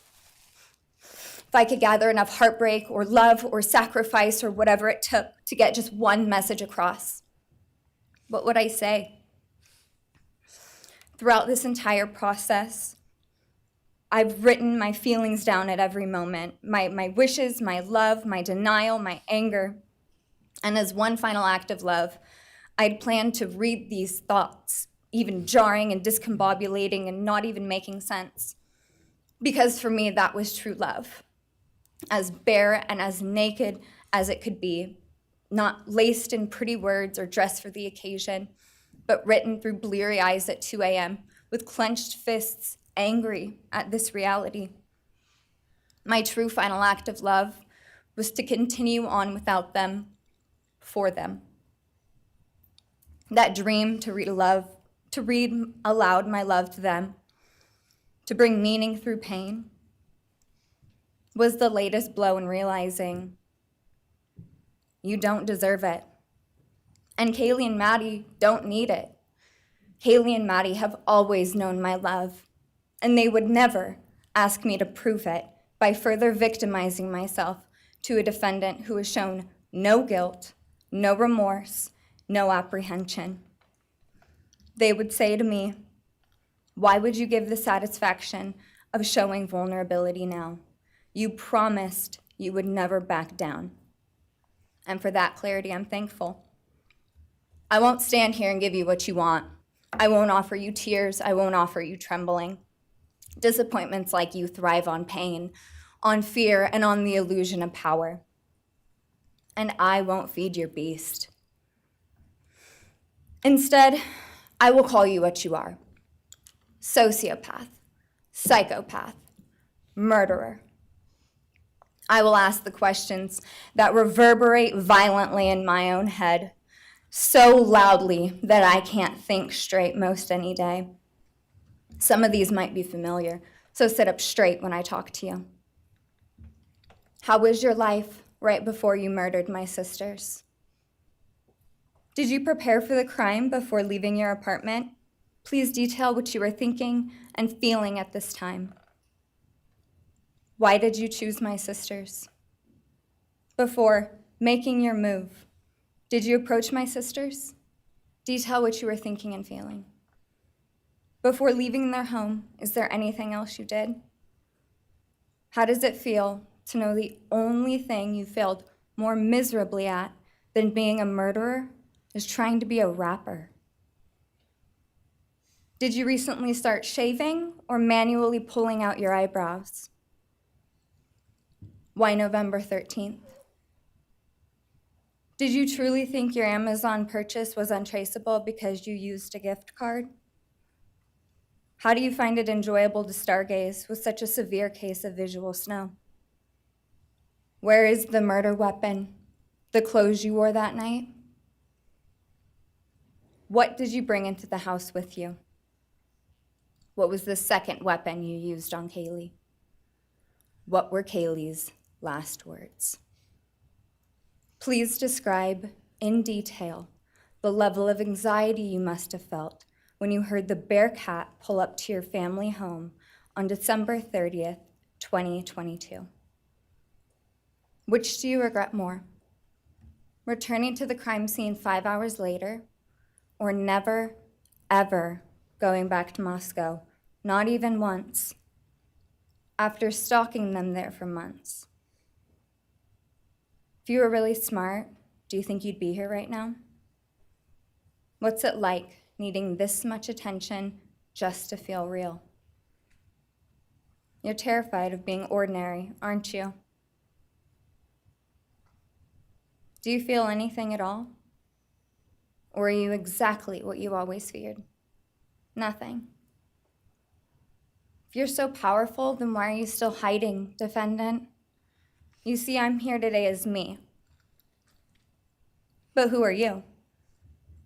If I could gather enough heartbreak or love or sacrifice or whatever it took to get just one message across. What would I say? Throughout this entire process, I've written my feelings down at every moment, my wishes, my love, my denial, my anger. And as one final act of love, I'd planned to read these thoughts, even jarring and discombobulating and not even making sense. Because for me, that was true love. As bare and as naked as it could be, not laced in pretty words or dressed for the occasion, but written through bleary eyes at 2 a.m. with clenched fists, angry at this reality. My true final act of love was to continue on without them, for them. That dream to read aloud my love to them, to bring meaning through pain, was the latest blow in realizing you don't deserve it. And Kaylee and Maddie don't need it. Kaylee and Maddie have always known my love, and they would never ask me to prove it by further victimizing myself to a defendant who has shown no guilt, no remorse, no apprehension. They would say to me, "Why would you give the satisfaction of showing vulnerability now? You promised you would never back down." And for that clarity, I'm thankful. I won't stand here and give you what you want. I won't offer you tears. I won't offer you trembling. Disappointments like you thrive on pain, on fear, and on the illusion of power. And I won't feed your beast. Instead, I will call you what you are. Sociopath, psychopath, murderer. I will ask the questions that reverberate violently in my own head, so loudly that I can't think straight most any day. Some of these might be familiar, so sit up straight when I talk to you. How was your life right before you murdered my sisters? Did you prepare for the crime before leaving your apartment? Please detail what you were thinking and feeling at this time. Why did you choose my sisters? Before making your move, did you approach my sisters? Do you tell what you were thinking and feeling? Before leaving their home, is there anything else you did? How does it feel to know the only thing you failed more miserably at than being a murderer is trying to be a rapper? Did you recently start shaving or manually pulling out your eyebrows? Why November 13th? Did you truly think your Amazon purchase was untraceable because you used a gift card? How do you find it enjoyable to stargaze with such a severe case of visual snow? Where is the murder weapon? The clothes you wore that night? What did you bring into the house with you? What was the second weapon you used on Kaylee? What were Kaylee's last words? Please describe in detail the level of anxiety you must have felt when you heard the Bearcat pull up to your family home on December 30th, 2022. Which do you regret more? Returning to the crime scene 5 hours later, or never, ever going back to Moscow, not even once, after stalking them there for months? If you were really smart, do you think you'd be here right now? What's it like needing this much attention just to feel real? You're terrified of being ordinary, aren't you? Do you feel anything at all? Or are you exactly what you always feared? Nothing. If you're so powerful, then why are you still hiding, defendant? You see, I'm here today as me. But who are you?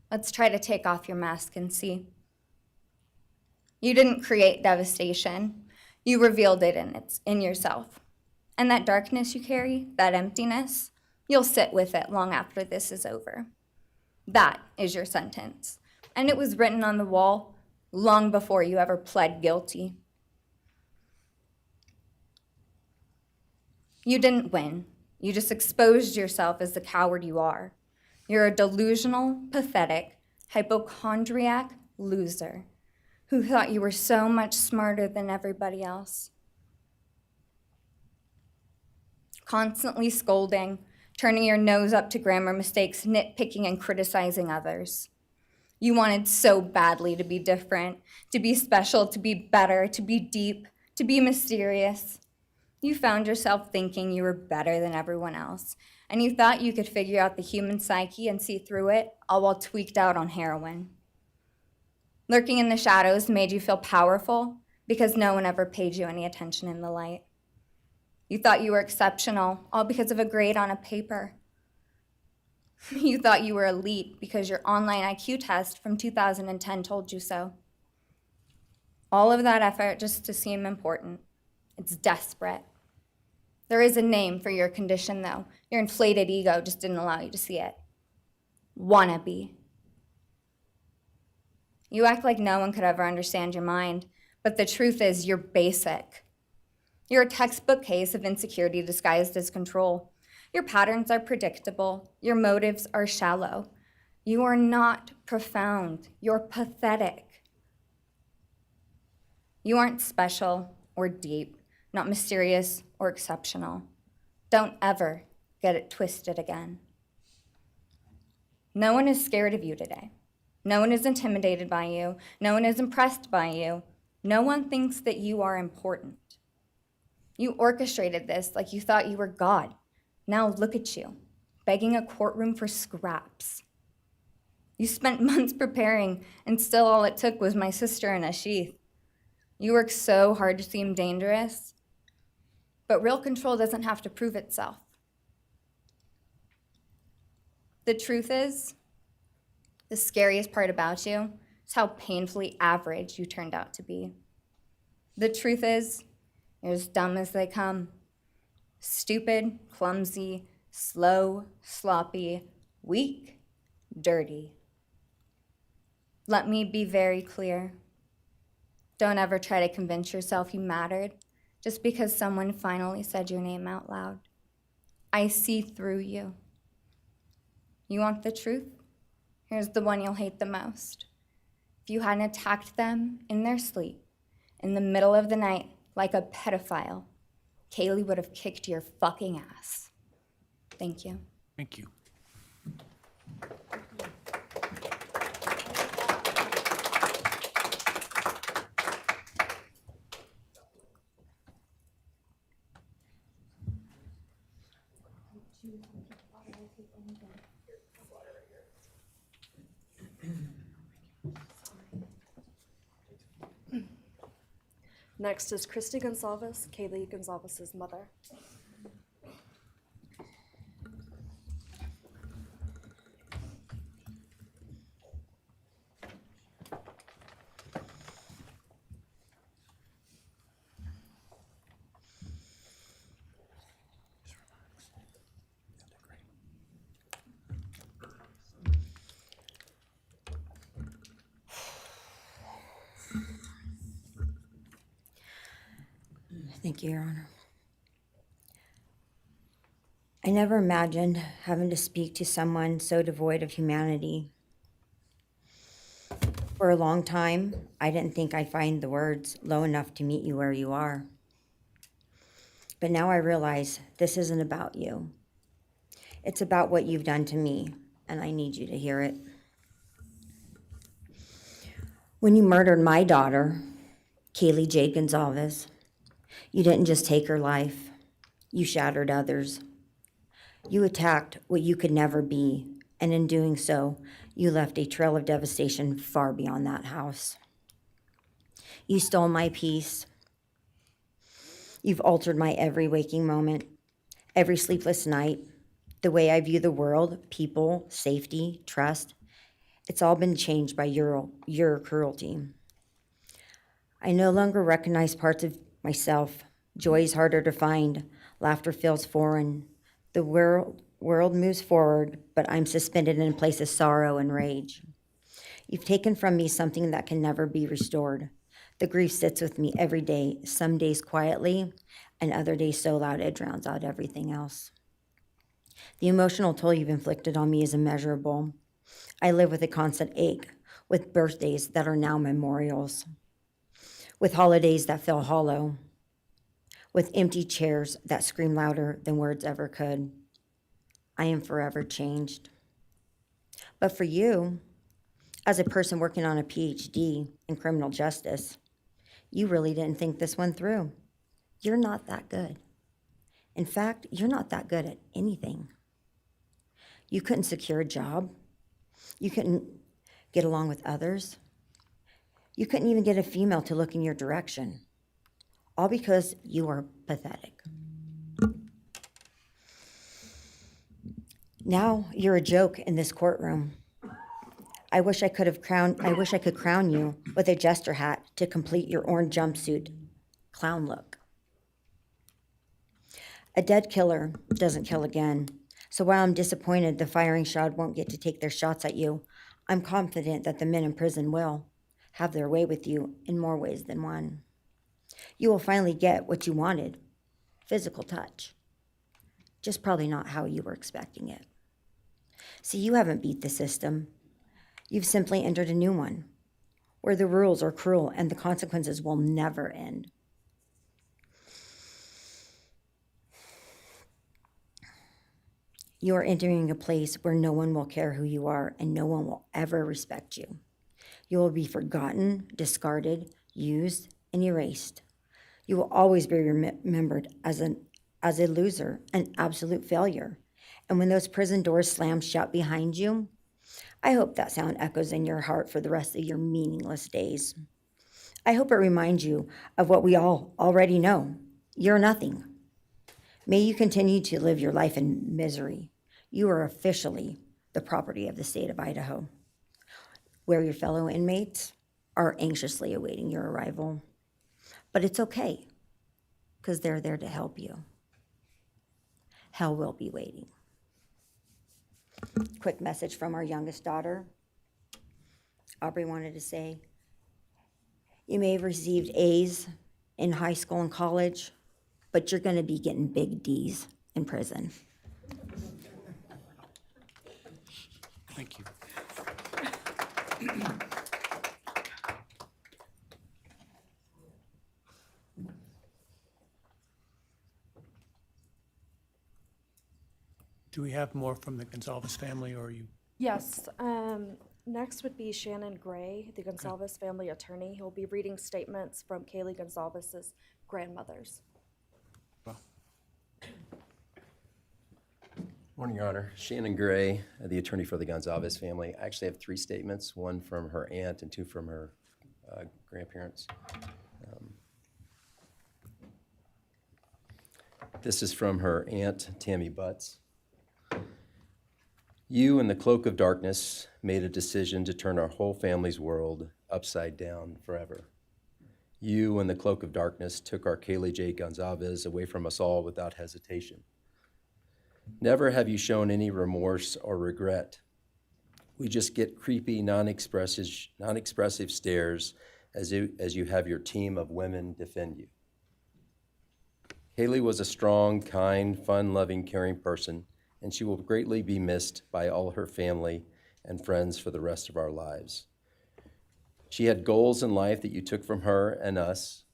Let's try to take off your mask and see. You didn't create devastation. You revealed it in yourself. And that darkness you carry, that emptiness, you'll sit with it long after this is over. That is your sentence. And it was written on the wall long before you ever pled guilty. You didn't win. You just exposed yourself as the coward you are. You're a delusional, pathetic, hypochondriac loser who thought you were so much smarter than everybody else. Constantly scolding, turning your nose up to grammar mistakes, nitpicking and criticizing others. You wanted so badly to be different, to be special, to be better, to be deep, to be mysterious. You found yourself thinking you were better than everyone else, and you thought you could figure out the human psyche and see through it, all while tweaked out on heroin. Lurking in the shadows made you feel powerful because no one ever paid you any attention in the light. You thought you were exceptional, all because of a grade on a paper. You thought you were elite because your online IQ test from 2010 told you so. All of that effort just to seem important. It's desperate. There is a name for your condition, though. Your inflated ego just didn't allow you to see it. Wannabe. You act like no one could ever understand your mind, but the truth is you're basic. You're a textbook case of insecurity disguised as control. Your patterns are predictable. Your motives are shallow. You are not profound. You're pathetic. You aren't special or deep, not mysterious or exceptional. Don't ever get it twisted again. No one is scared of you today. No one is intimidated by you. No one is impressed by you. No one thinks that you are important. You orchestrated this like you thought you were God. Now look at you, begging a courtroom for scraps. You spent months preparing, and still all it took was my sister in a sheath. You work so hard to seem dangerous, but real control doesn't have to prove itself. The truth is, the scariest part about you is how painfully average you turned out to be. The truth is, you're as dumb as they come. Stupid, clumsy, slow, sloppy, weak, dirty. Let me be very clear. Don't ever try to convince yourself you mattered just because someone finally said your name out loud. I see through you. You want the truth? Here's the one you'll hate the most. If you hadn't attacked them in their sleep, in the middle of the night, like a pedophile, Kaylee would have kicked your fucking ass. Thank you. Thank you. Next is Christy Goncalves, Kaylee Goncalves' mother. Thank you, Your Honor. I never imagined having to speak to someone so devoid of humanity. For a long time, I didn't think I'd find the words low enough to meet you where you are. But now I realize this isn't about you. It's about what you've done to me, and I need you to hear it. When you murdered my daughter, Kaylee Jade Goncalves, you didn't just take her life, you shattered others. You attacked what you could never be, and in doing so, you left a trail of devastation far beyond that house. You stole my peace. You've altered my every waking moment, every sleepless night, the way I view the world, people, safety, trust. It's all been changed by your cruelty. I no longer recognize parts of myself. Joy is harder to find. Laughter feels foreign. The world moves forward, but I'm suspended in a place of sorrow and rage. You've taken from me something that can never be restored. The grief sits with me every day, some days quietly, and other days so loud it drowns out everything else. The emotional toll you've inflicted on me is immeasurable. I live with a constant ache, with birthdays that are now memorials, with holidays that feel hollow, with empty chairs that scream louder than words ever could. I am forever changed. But for you, as a person working on a PhD in criminal justice, you really didn't think this one through. You're not that good. In fact, you're not that good at anything. You couldn't secure a job. You couldn't get along with others. You couldn't even get a female to look in your direction. All because you are pathetic. Now you're a joke in this courtroom. I wish I could crown you with a jester hat to complete your orange jumpsuit clown look. A dead killer doesn't kill again. So while I'm disappointed the firing squad won't get to take their shots at you, I'm confident that the men in prison will have their way with you in more ways than one. You will finally get what you wanted, physical touch. Just probably not how you were expecting it. See, you haven't beat the system. You've simply entered a new one, where the rules are cruel and the consequences will never end. You are entering a place where no one will care who you are and no one will ever respect you. You will be forgotten, discarded, used, and erased. You will always be remembered as a loser, an absolute failure. And when those prison doors slam shut behind you, I hope that sound echoes in your heart for the rest of your meaningless days. I hope it reminds you of what we all already know. You're nothing. May you continue to live your life in misery. You are officially the property of the state of Idaho, where your fellow inmates are anxiously awaiting your arrival. But it's okay, because they're there to help you. Hell will be waiting. Quick message from our youngest daughter. Aubrey wanted to say, you may have received A's, in high school and college, but you're gonna be getting big Ds in prison. Thank you. Do we have more from the Gonzalez family, or are you? Yes, next would be Shannon Gray, the Gonzalez family attorney. He'll be reading statements from Kaylee Goncalves' grandmothers. Morning, Your Honor. Shannon Gray, the attorney for the Gonzalez family. I actually have 3 statements, one from her aunt and 2 from her grandparents. This is from her aunt, Tammy Butts. You, in the cloak of darkness, made a decision to turn our whole family's world upside down forever. You, in the cloak of darkness, took our Kaylee J. Goncalves away from us all without hesitation. Never have you shown any remorse or regret. We just get creepy, non-expressive stares as you have your team of women defend you. Kaylee was a strong, kind, fun-loving, caring person, and she will greatly be missed by all her family and friends for the rest of our lives. She had goals in life that you took from her and us.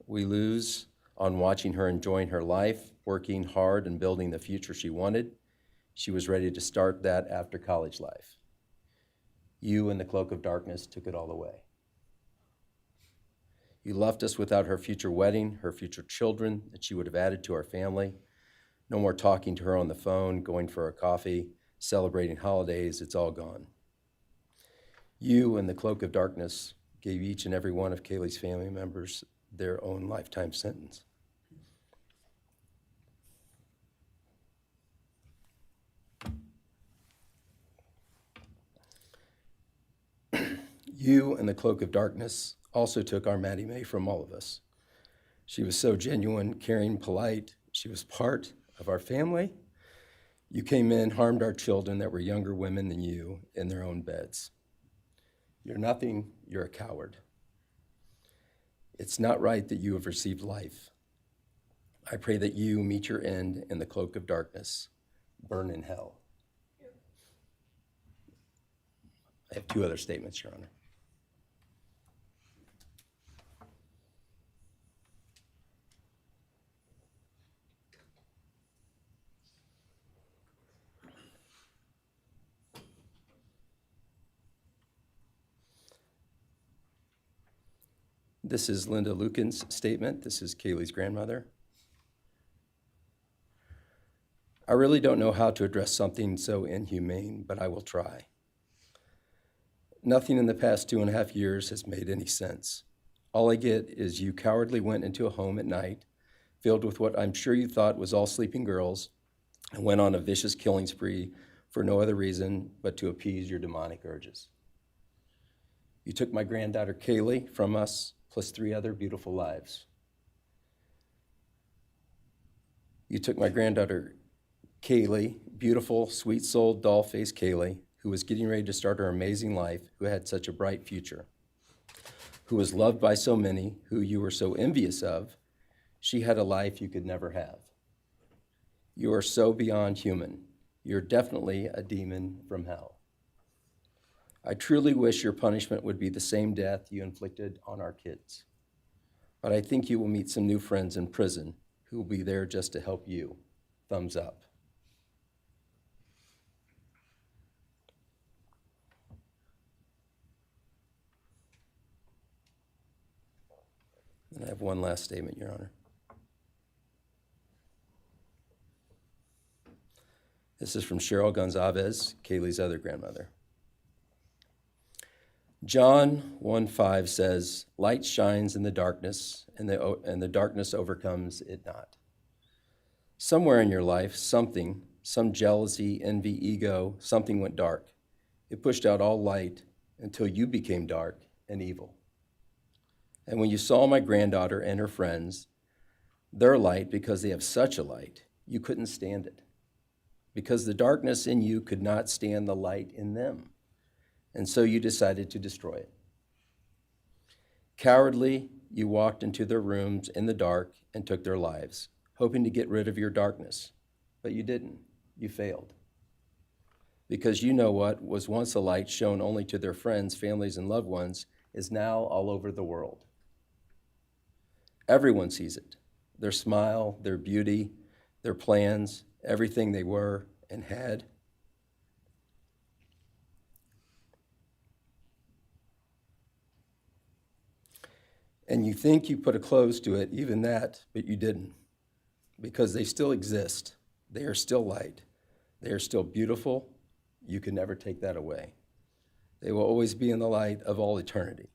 We lose on watching her enjoying her life, working hard and building the future she wanted. She was ready to start that after college life. You, in the cloak of darkness, took it all away. You left us without her future wedding, her future children that she would have added to our family. No more talking to her on the phone, going for a coffee, celebrating holidays. It's all gone. You, in the cloak of darkness, gave each and every one of Kaylee's family members their own lifetime sentence. You, in the cloak of darkness, also took our Maddie Mae from all of us. She was so genuine, caring, polite. She was part of our family. You came in, harmed our children that were younger women than you in their own beds. You're nothing, you're a coward. It's not right that you have received life. I pray that you meet your end in the cloak of darkness, burn in hell. I have 2 other statements, Your Honor. This is Linda Lucan's statement. This is Kaylee's grandmother. I really don't know how to address something so inhumane, but I will try. Nothing in the past 2.5 years has made any sense. All I get is you cowardly went into a home at night, filled with what I'm sure you thought was all sleeping girls, and went on a vicious killing spree for no other reason but to appease your demonic urges. You took my granddaughter Kaylee from us, plus 3 other beautiful lives. You took my granddaughter Kaylee, beautiful, sweet-souled, doll-faced Kaylee, who was getting ready to start her amazing life, who had such a bright future, who was loved by so many, who you were so envious of. She had a life you could never have. You are so beyond human. You're definitely a demon from hell. I truly wish your punishment would be the same death you inflicted on our kids. But I think you will meet some new friends in prison who will be there just to help you. Thumbs up. And I have one last statement, Your Honor. This is from Cheryl Goncalves, Kaylee's other grandmother. John 1:5 says, light shines in the darkness, and the darkness overcomes it not. Somewhere in your life, some jealousy, envy, ego, something went dark. It pushed out all light until you became dark and evil. And when you saw my granddaughter and her friends, their light, because they have such a light, you couldn't stand it. Because the darkness in you could not stand the light in them. And so you decided to destroy it. Cowardly, You walked into their rooms in the dark and took their lives, hoping to get rid of your darkness. But you didn't. You failed. Because you know what was once a light shown only to their friends, families, and loved ones is now all over the world. Everyone sees it. Their smile, their beauty, their plans, everything they were and had. And you think you put a close to it, even that, but you didn't. Because they still exist. They are still light. They are still beautiful. You can never take that away. They will always be in the light of all eternity.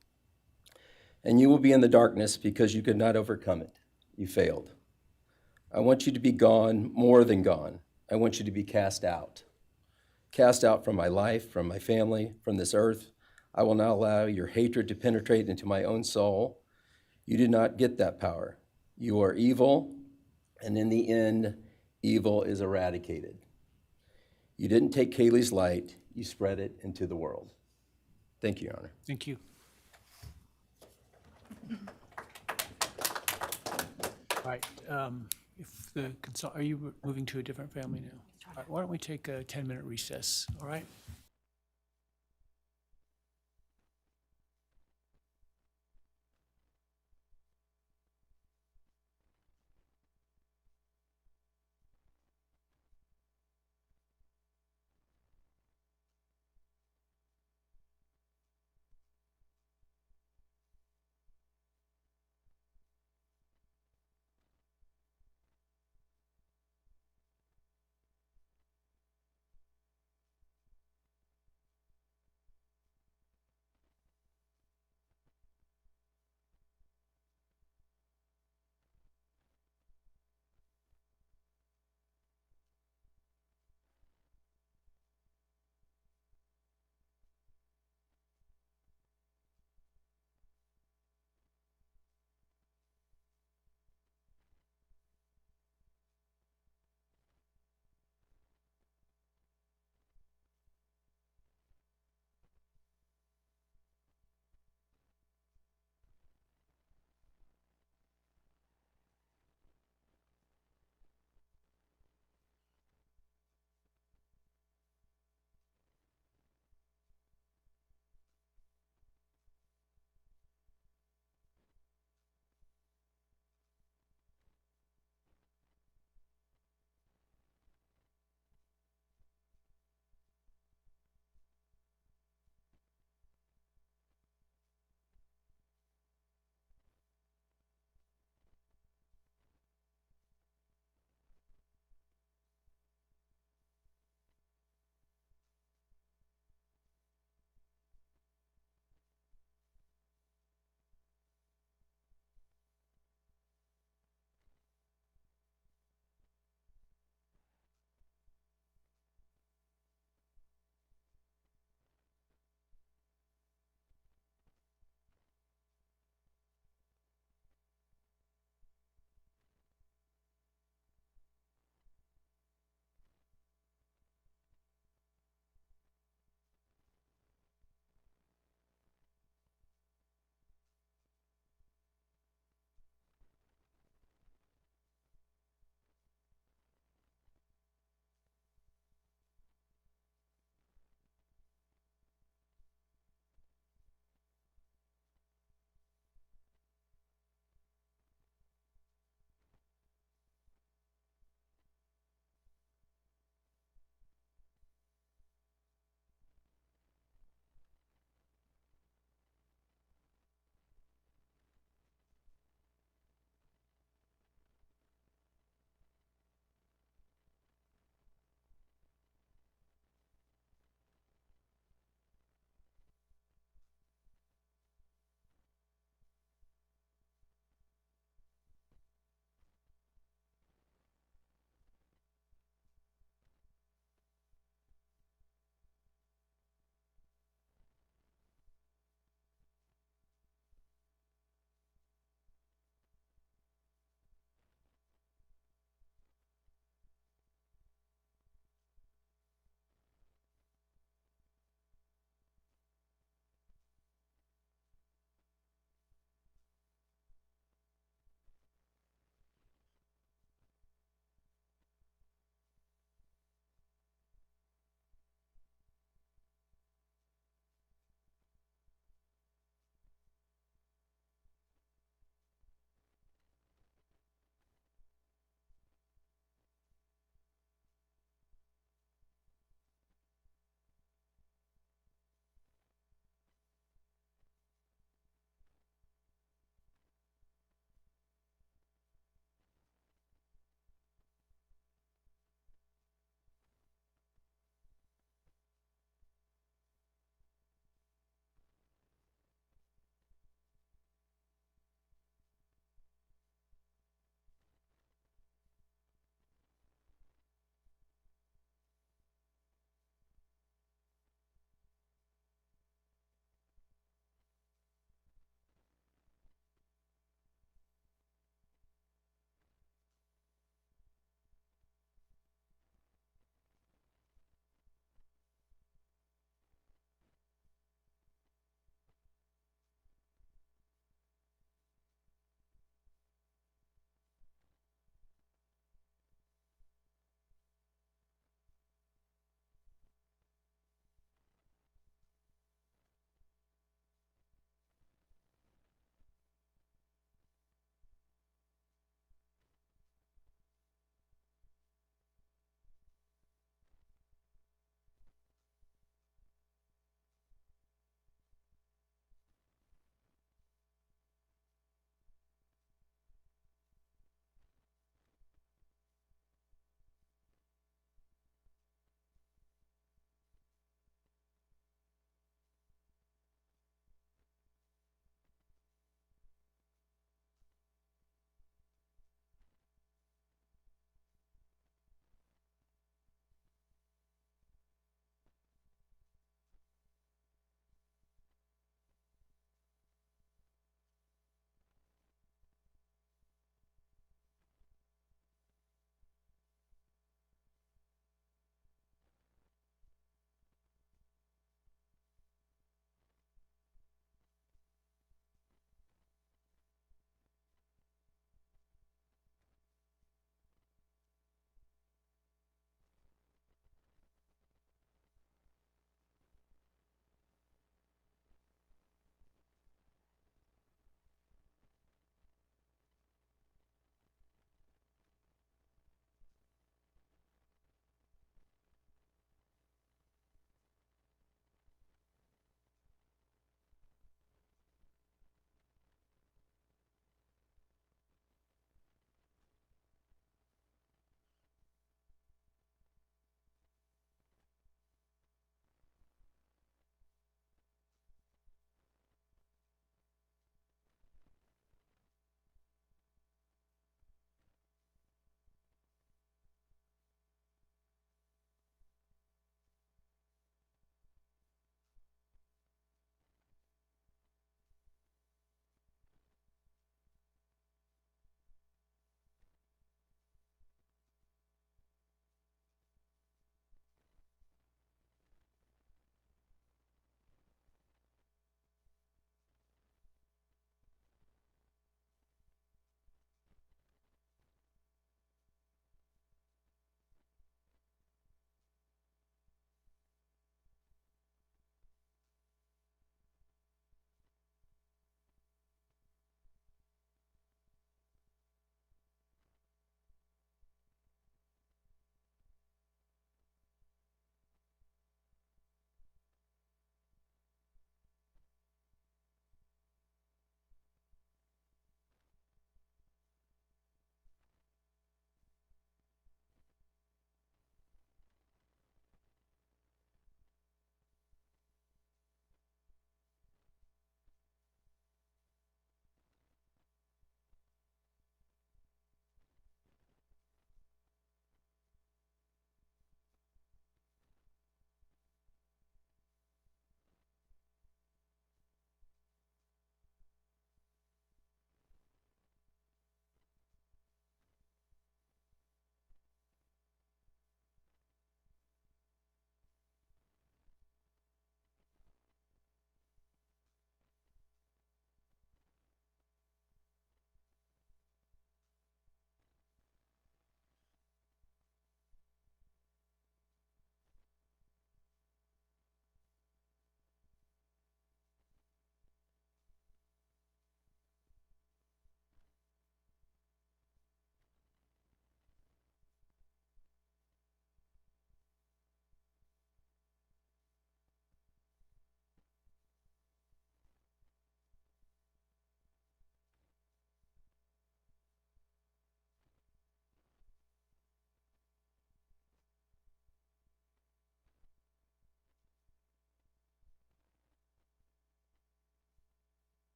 And you will be in the darkness because you could not overcome it. You failed. I want you to be gone, more than gone. I want you to be cast out. Cast out from my life, from my family, from this earth. I will not allow your hatred to penetrate into my own soul. You did not get that power. You are evil, and in the end, evil is eradicated. You didn't take Kaylee's light, you spread it into the world. Thank you, Your Honor. Thank you. All right, if the are you moving to a different family now? All right, why don't we take a 10-minute recess, all right?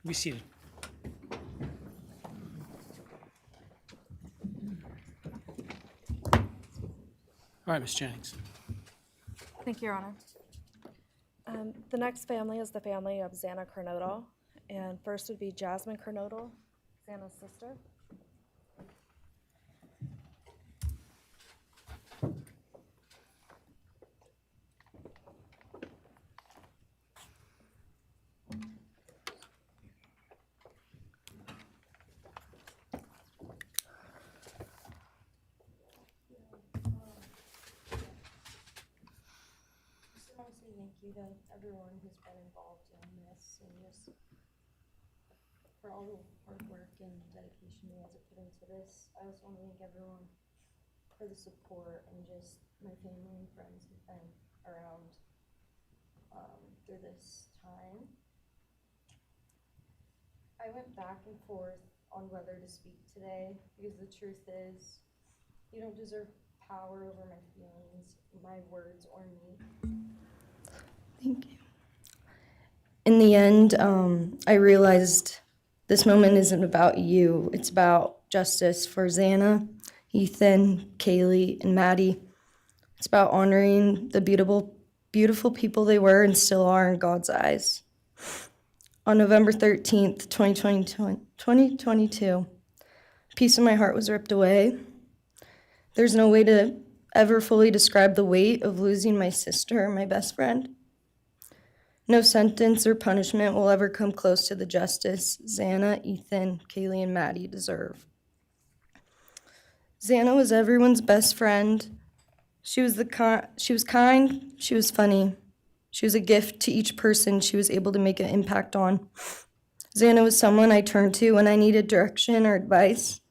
Be seated. All right, Ms. Jennings. Thank you, Your Honor. The next family is the family of Zana Kernodle, and first would be Jasmine Kernodle, Zana's sister. Just want to say thank you to everyone who's been involved in this and just for all the hard work and dedication you guys have put into this. I also want to thank everyone for the support and just my family and friends who've been around through this time. I went back and forth on whether to speak today because the truth is you don't deserve power over my feelings, my words, or me. Thank you. In the end, I realized this moment isn't about you. It's about justice for Zana, Ethan, Kaylee, and Maddie. It's about honoring the beautiful people they were and still are in God's eyes. On November 13th, 2022, a piece of my heart was ripped away. There's no way to ever fully describe the weight of losing my sister, my best friend. No sentence or punishment will ever come close to the justice Zana, Ethan, Kaylee, and Maddie deserve. Zana was everyone's best friend. She was kind, she was funny. She was a gift to each person she was able to make an impact on. Zana was someone I turned to when I needed direction or advice.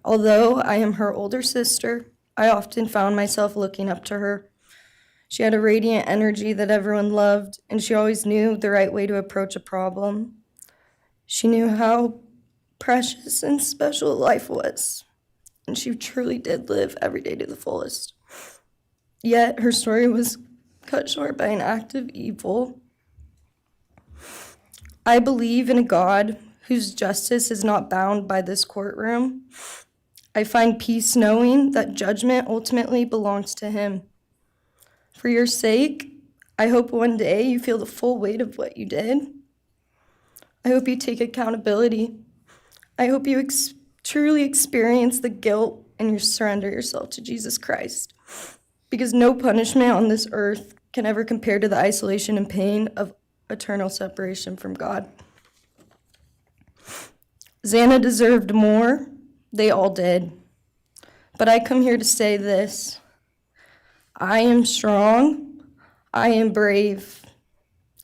Although I am her older sister, I often found myself looking up to her. She had a radiant energy that everyone loved, and she always knew the right way to approach a problem. She knew how precious and special life was, and she truly did live every day to the fullest. Yet her story was cut short by an act of evil. I believe in a God whose justice is not bound by this courtroom. I find peace knowing that judgment ultimately belongs to Him. For your sake, I hope one day you feel the full weight of what you did. I hope you take accountability. I hope you truly experience the guilt and you surrender yourself to Jesus Christ. Because no punishment on this earth can ever compare to the isolation and pain of eternal separation from God. Zana deserved more. They all did. But I come here to say this. I am strong. I am brave.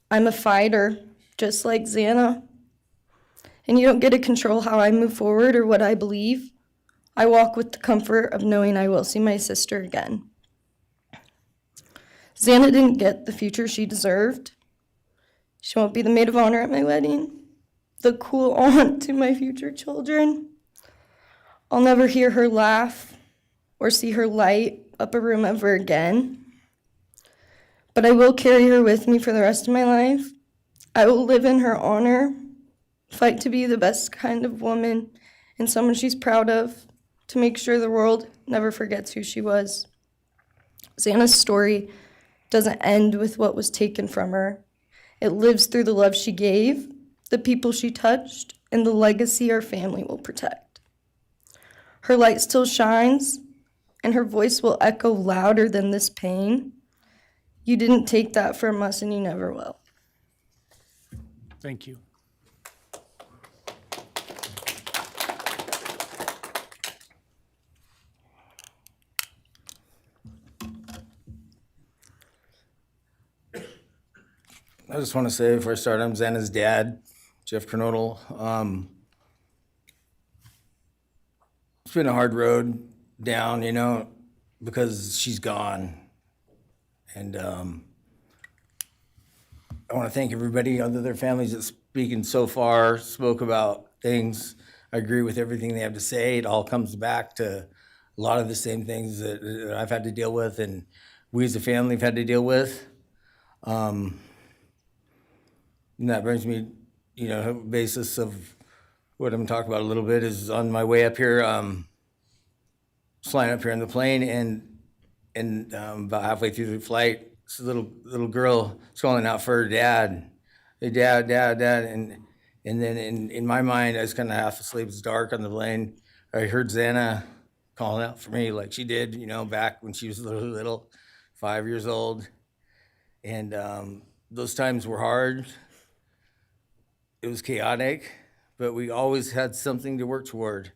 I'm a fighter, just like Zana. And you don't get to control how I move forward or what I believe. I walk with the comfort of knowing I will see my sister again. Zana didn't get the future she deserved. She won't be the maid of honor at my wedding, the cool aunt to my future children. I'll never hear her laugh or see her light up a room ever again. But I will carry her with me for the rest of my life. I will live in her honor, fight to be the best kind of woman and someone she's proud of, to make sure the world never forgets who she was. Zana's story doesn't end with what was taken from her. It lives through the love she gave, the people she touched, and the legacy our family will protect. Her light still shines, and her voice will echo louder than this pain. You didn't take that from us, and you never will. Thank you. I just want to say before I start, I'm Xana's dad, Jeff Kernodle. It's been a hard road down, because she's gone. And I want to thank everybody, other their families that's speaking so far, spoke about things. I agree with everything they have to say. It all comes back to a lot of the same things that I've had to deal with and we as a family have had to deal with. And that brings me, basis of what I'm talking about a little bit is on my way up here, flying up here in the plane, and about halfway through the flight, this little girl is calling out for her dad. Hey, dad, dad, dad, and then in my mind, I was kind of half asleep. It's dark on the plane. I heard Zana calling out for me like she did, back when she was little, 5 years old. And those times were hard. It was chaotic, but we always had something to work toward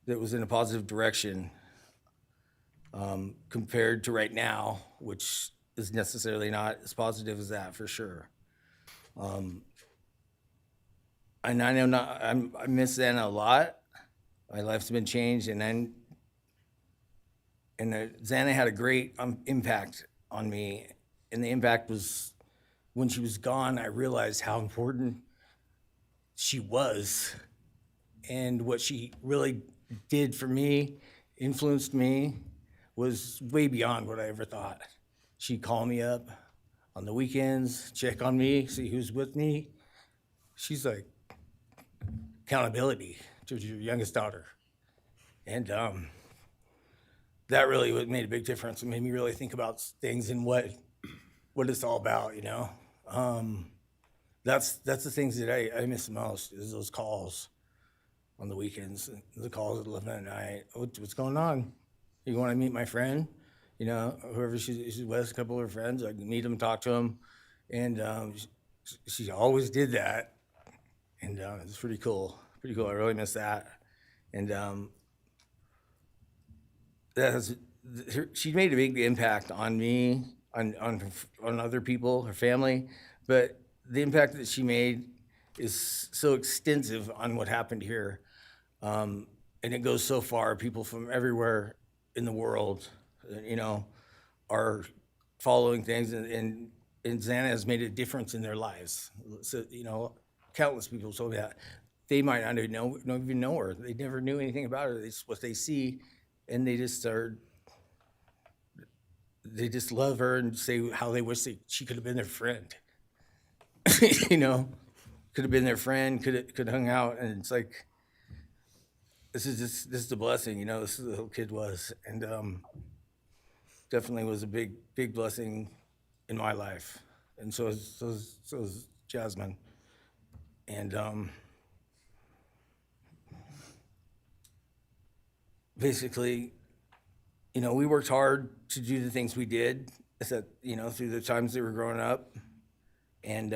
that was in a positive direction, compared to right now, which is necessarily not as positive as that, for sure. And I know I miss Zana a lot. My life's been changed, and Zana had a great impact on me. And the impact was when she was gone, I realized how important she was and what she really did for me, influenced me, was way beyond what I ever thought. She'd call me up on the weekends, check on me, see who's with me. She's like accountability to your youngest daughter. And that really made a big difference. It made me really think about things and what it's all about, That's the things that I miss the most, is those calls on the weekends, the calls at 11 at night. What's going on? You want to meet my friend? Whoever she's with, a couple of her friends, I can meet them, talk to them. And she always did that. And it's pretty cool. Pretty cool. I really miss that. And she made a big impact on me, on other people, her family. But the impact that she made is so extensive on what happened here. And it goes so far. People from everywhere in the world, are following things. And Zana has made a difference in their lives. So, countless people told me that. They might not even know her. They never knew anything about her. It's what they see, and they just love her and say how they wish she could have been their friend. Could have been their friend, could have hung out, and it's like, this is a blessing, this is who the kid was, and definitely was a big blessing in my life, and so is Jasmine, and basically, we worked hard to do the things we did, through the times they were growing up. And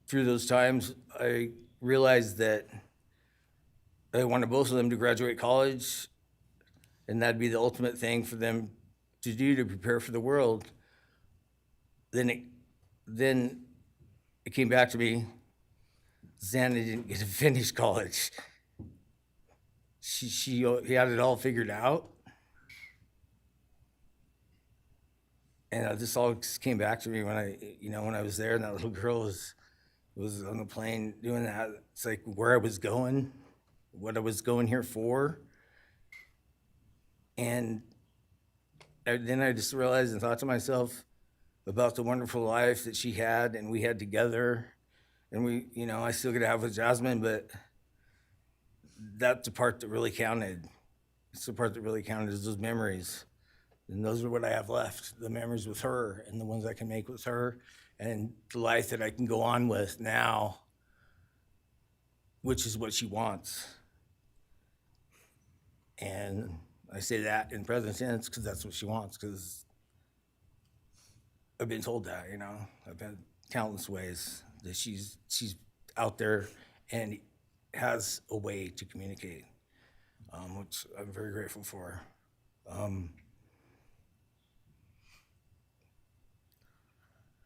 through those times, I realized that I wanted both of them to graduate college, and that'd be the ultimate thing for them to do to prepare for the world. Then it came back to me, Zana didn't get to finish college. He had it all figured out. And this all came back to me when I was there, and that little girl was on the plane doing that. It's like where I was going, what I was going here for. And then I just realized and thought to myself about the wonderful life that she had and we had together. And I still get to have with Jasmine, but that's the part that really counted. It's the part that really counted, is those memories. And those are what I have left, the memories with her and the ones I can make with her, and the life that I can go on with now, which is what she wants. And I say that in present tense because that's what she wants, because I've been told that, I've had countless ways that she's out there and has a way to communicate, which I'm very grateful for.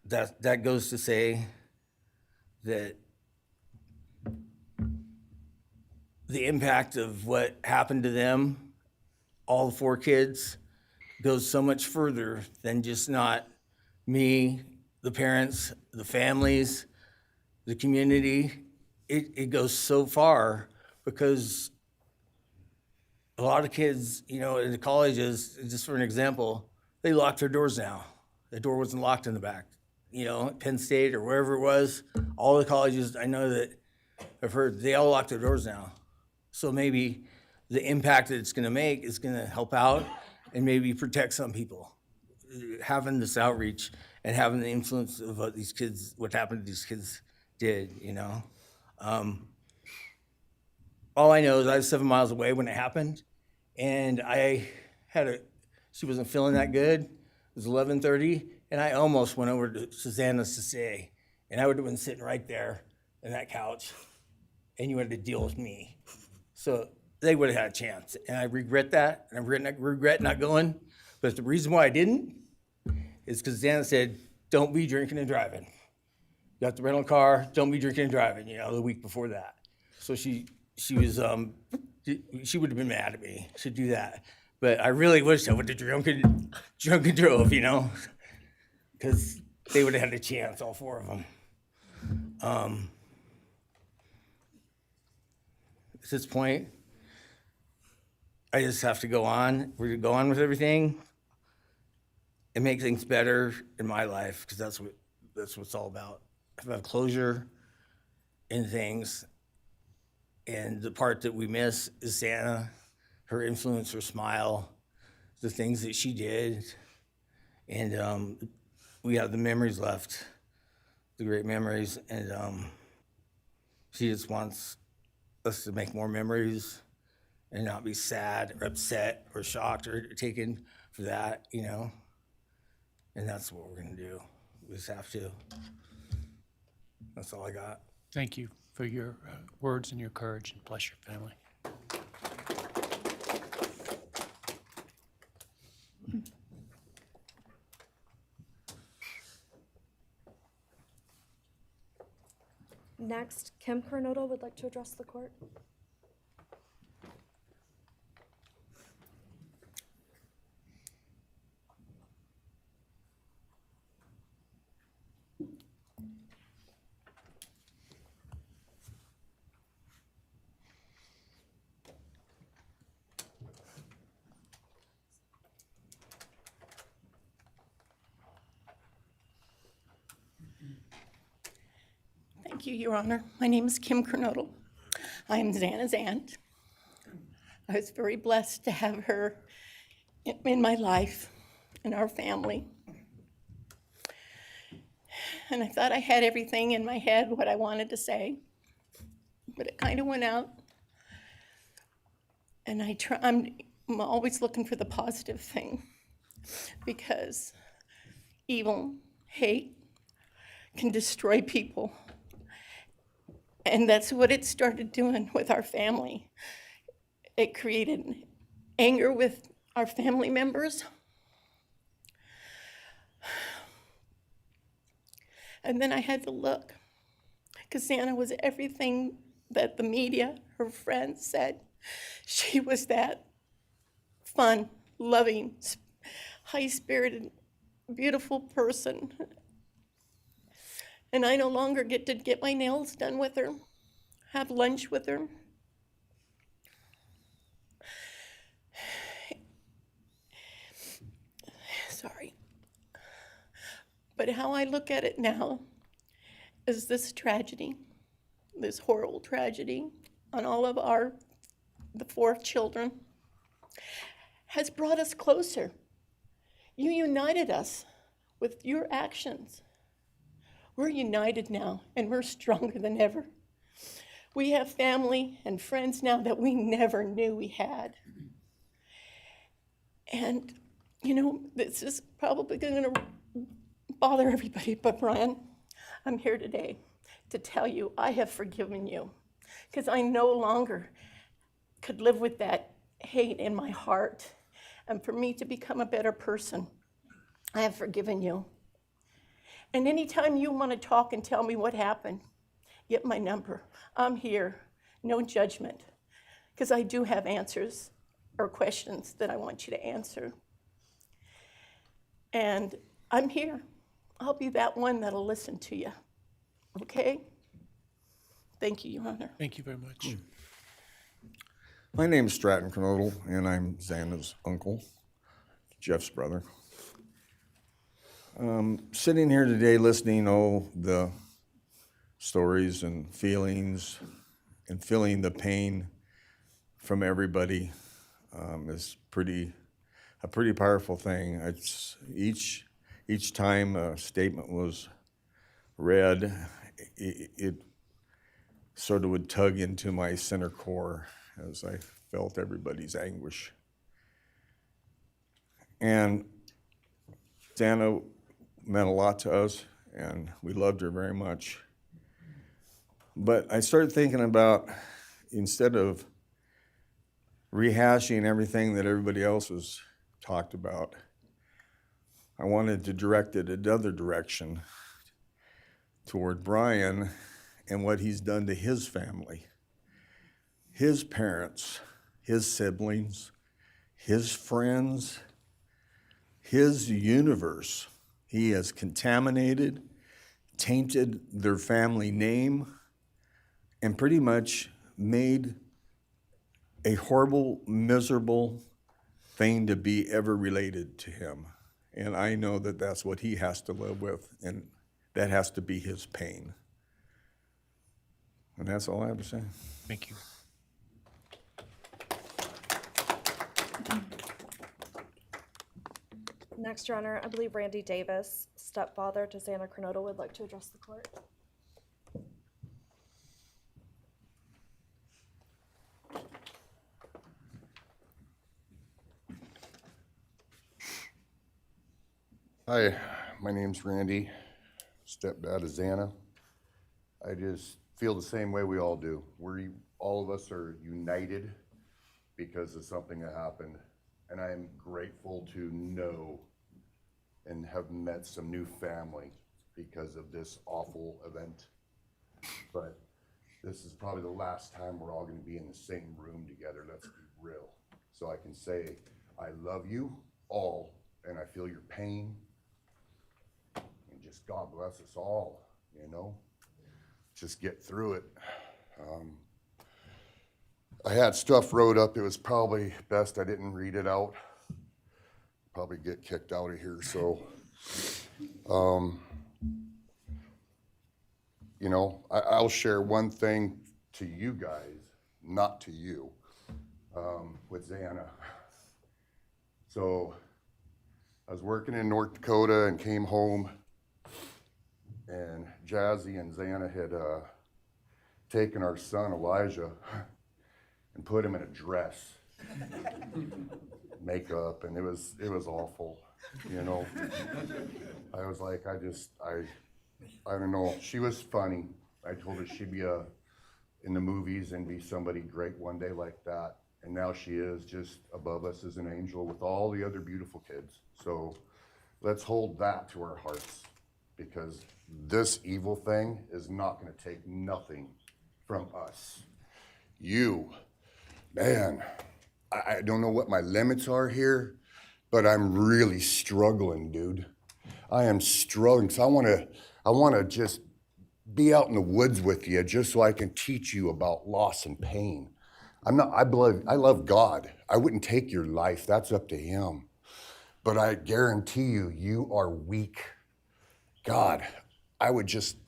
That goes to say that the impact of what happened to them, all 4 kids, goes so much further than just not me, the parents, the families, the community. It goes so far because a lot of kids, in the colleges, just for an example, they lock their doors now. The door wasn't locked in the back, Penn State or wherever it was, all the colleges, I know that I've heard, they all lock their doors now. So maybe the impact that it's gonna make is gonna help out and maybe protect some people. Having this outreach and having the influence of what happened to these kids did, all I know is I was 7 miles away when it happened, and she wasn't feeling that good. It was 11:30, and I almost went over to Zana's to say, and I would have been sitting right there on that couch, and you had to deal with me. So they would have had a chance, and I regret that, and I regret not going. But the reason why I didn't is because Zana said, "Don't be drinking and driving. You got the rental car. Don't be drinking and driving." The week before that, so she was she would have been mad at me to do that. But I really wish I would have drunk and drove, because they would have had a chance, all four of them. At this point, I just have to go on. We're gonna go on with everything and make things better in my life, because that's what it's all about. If I have closure in things, and the part that we miss is Zana, her influence, her smile, the things that she did, and we have the memories left, the great memories, and she just wants us to make more memories and not be sad or upset or shocked or taken for that, and that's what we're gonna do. We just have to. That's all I got. Thank you for your words and your courage, and bless your family. Next, Kim Kernodle would like to address the court. Thank you, Your Honor. My name is Kim Kernodle. I am Zana's aunt. I was very blessed to have her in my life, in our family. And I thought I had everything in my head, what I wanted to say, but it kind of went out. And I'm always looking for the positive thing, because evil, hate can destroy people. And that's what it started doing with our family. It created anger with our family members. And then I had to look, because Zana was everything that the media, her friends said. She was that fun, loving, high-spirited, beautiful person. And I no longer get to get my nails done with her, have lunch with her. Sorry. But how I look at it now is this tragedy, this horrible tragedy on all of the 4 children, has brought us closer. You united us with your actions. We're united now, and we're stronger than ever. We have family and friends now that we never knew we had. And, this is probably going to bother everybody, but Bryan, I'm here today to tell you I have forgiven you, because I no longer could live with that hate in my heart. And for me to become a better person, I have forgiven you. And anytime you want to talk and tell me what happened, get my number. I'm here, no judgment, because I do have answers or questions that I want you to answer. And I'm here. I'll be that one that'll listen to you, okay? Thank you, Your Honor. Thank you very much. My name is Stratton Kernodle, and I'm Xana's uncle, Jeff's brother. Sitting here today listening to the stories and feelings and feeling the pain from everybody is a pretty powerful thing. It's each time a statement was read, it sort of would tug into my center core as I felt everybody's anguish. And Zana meant a lot to us, and we loved her very much. But I started thinking about, instead of rehashing everything that everybody else has talked about, I wanted to direct it another direction toward Bryan and what he's done to his family, his parents, his siblings, his friends, his universe. He has contaminated, tainted their family name, and pretty much made a horrible, miserable thing to be ever related to him. And I know that that's what he has to live with, and that has to be his pain. And that's all I have to say. Thank you. Next, Your Honor, I believe Randy Davis, stepfather to Zana Kernodle, would like to address the court. Hi, my name's Randy, stepdad of Zana. I just feel the same way we all do. All of us are united because of something that happened. And I am grateful to know and have met some new family because of this awful event. But this is probably the last time we're all gonna be in the same room together, let's be real. So I can say, I love you all, and I feel your pain. And just God bless us all, you know? Just get through it. I had stuff wrote up. It was probably best I didn't read it out. Probably get kicked out of here, so. You know, I'll share one thing to you guys, not to you, with Zana. So I was working in North Dakota and came home, and Jazzy and Zana had taken our son Elijah and put him in a dress, makeup, and it was awful, you know. I was like, I don't know. She was funny. I told her she'd be in the movies and be somebody great one day like that. And now she is just above us as an angel with all the other beautiful kids. So let's hold that to our hearts, because this evil thing is not going to take nothing from us. You, man, I don't know what my limits are here, but I'm really struggling, dude. I am struggling, so I want to just be out in the woods with you just so I can teach you about loss and pain. I love God. I wouldn't take your life. That's up to him. But I guarantee you, you are weak. God, I would just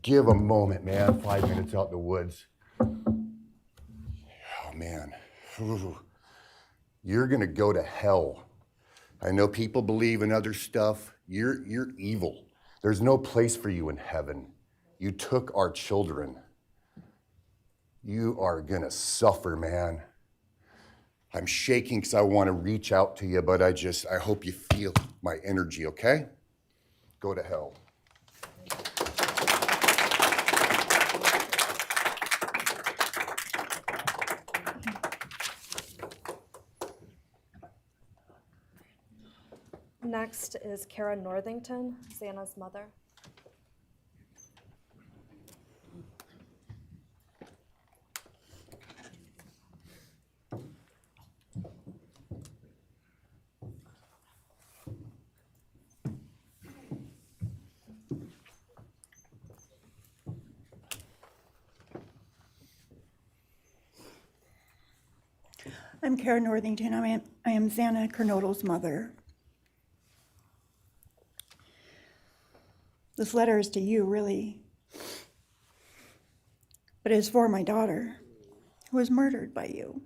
give a moment, man, 5 minutes out in the woods. Oh, man. Ooh. You're going to go to hell. I know people believe in other stuff. You're evil. There's no place for you in heaven. You took our children. You are going to suffer, man. I'm shaking because I want to reach out to you, but I hope you feel my energy, okay? Go to hell. Next is Cara Northington, Zana's mother. I'm Cara Northington. I am Zana Kernodle's mother. This letter is to you, really. But it's for my daughter, who was murdered by you.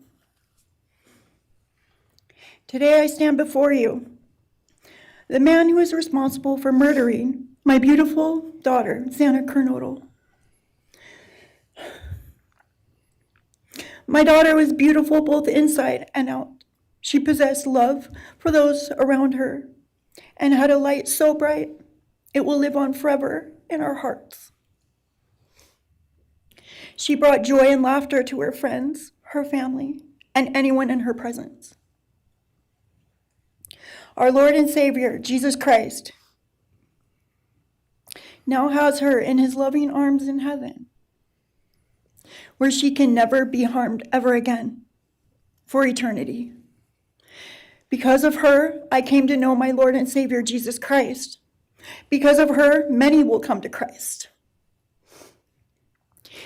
Today I stand before you, the man who is responsible for murdering my beautiful daughter, Zana Kernodle. My daughter was beautiful both inside and out. She possessed love for those around her and had a light so bright it will live on forever in our hearts. She brought joy and laughter to her friends, her family, and anyone in her presence. Our Lord and Savior, Jesus Christ, now has her in his loving arms in heaven, where she can never be harmed ever again for eternity. Because of her, I came to know my Lord and Savior, Jesus Christ. Because of her, many will come to Christ.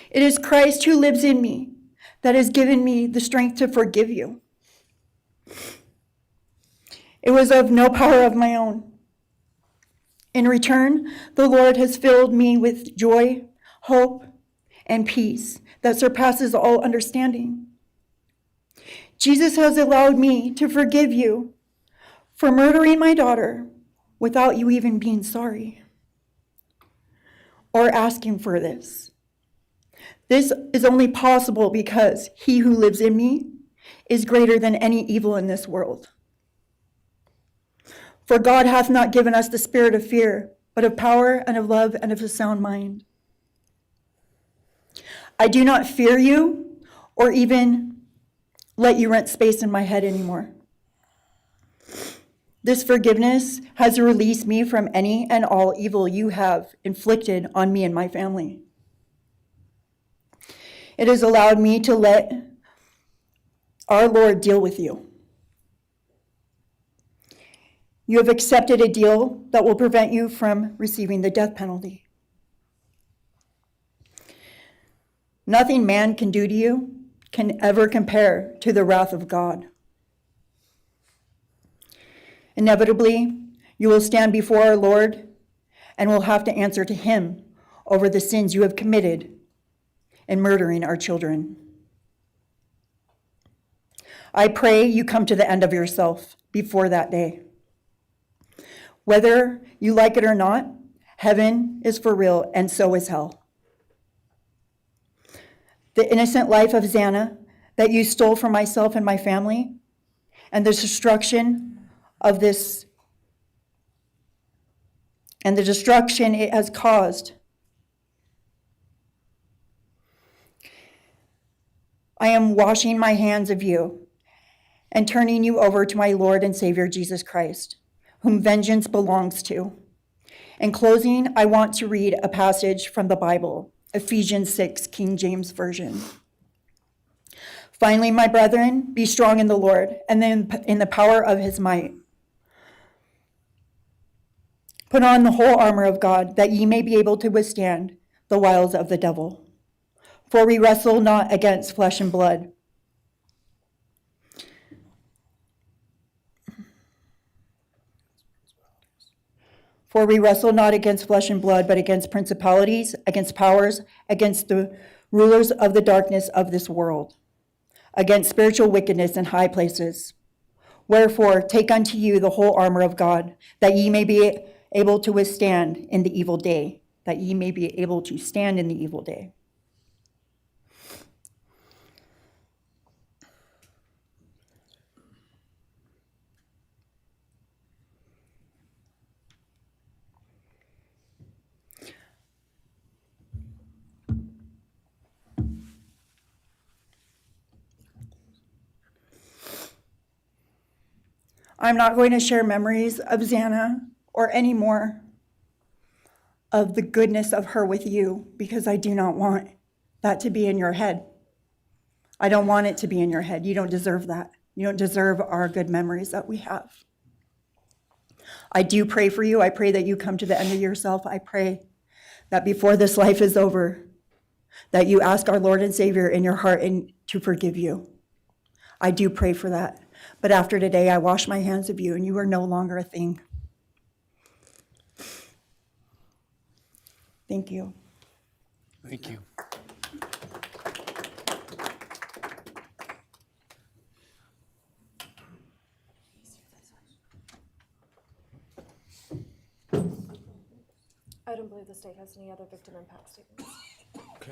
It is Christ who lives in me that has given me the strength to forgive you. It was of no power of my own. In return, the Lord has filled me with joy, hope, and peace that surpasses all understanding. Jesus has allowed me to forgive you for murdering my daughter without you even being sorry or asking for this. This is only possible because he who lives in me is greater than any evil in this world. For God hath not given us the spirit of fear, but of power and of love and of a sound mind. I do not fear you or even let you rent space in my head anymore. This forgiveness has released me from any and all evil you have inflicted on me and my family. It has allowed me to let our Lord deal with you. You have accepted a deal that will prevent you from receiving the death penalty. Nothing man can do to you can ever compare to the wrath of God. Inevitably, you will stand before our Lord and will have to answer to him over the sins you have committed in murdering our children. I pray you come to the end of yourself before that day. Whether you like it or not, heaven is for real and so is hell. The innocent life of Zana that you stole from myself and my family, and the destruction it has caused. I am washing my hands of you and turning you over to my Lord and Savior, Jesus Christ, whom vengeance belongs to. In closing, I want to read a passage from the Bible, Ephesians 6, King James Version. Finally, my brethren, be strong in the Lord and then in the power of his might. Put on the whole armor of God, that ye may be able to withstand the wiles of the devil. For we wrestle not against flesh and blood. For we wrestle not against flesh and blood, but against principalities, against powers, against the rulers of the darkness of this world, against spiritual wickedness in high places. Wherefore, take unto you the whole armor of God, that ye may be able to withstand in the evil day, that ye may be able to stand in the evil day. I'm not going to share memories of Zana or any more of the goodness of her with you, because I do not want that to be in your head. I don't want it to be in your head. You don't deserve that. You don't deserve our good memories that we have. I do pray for you. I pray that you come to the end of yourself. I pray that before this life is over, that you ask our Lord and Savior in your heart and to forgive you. I do pray for that. But after today, I wash my hands of you, and you are no longer a thing. Thank you. Thank you. I don't believe the state has any other victim impact statements. Okay.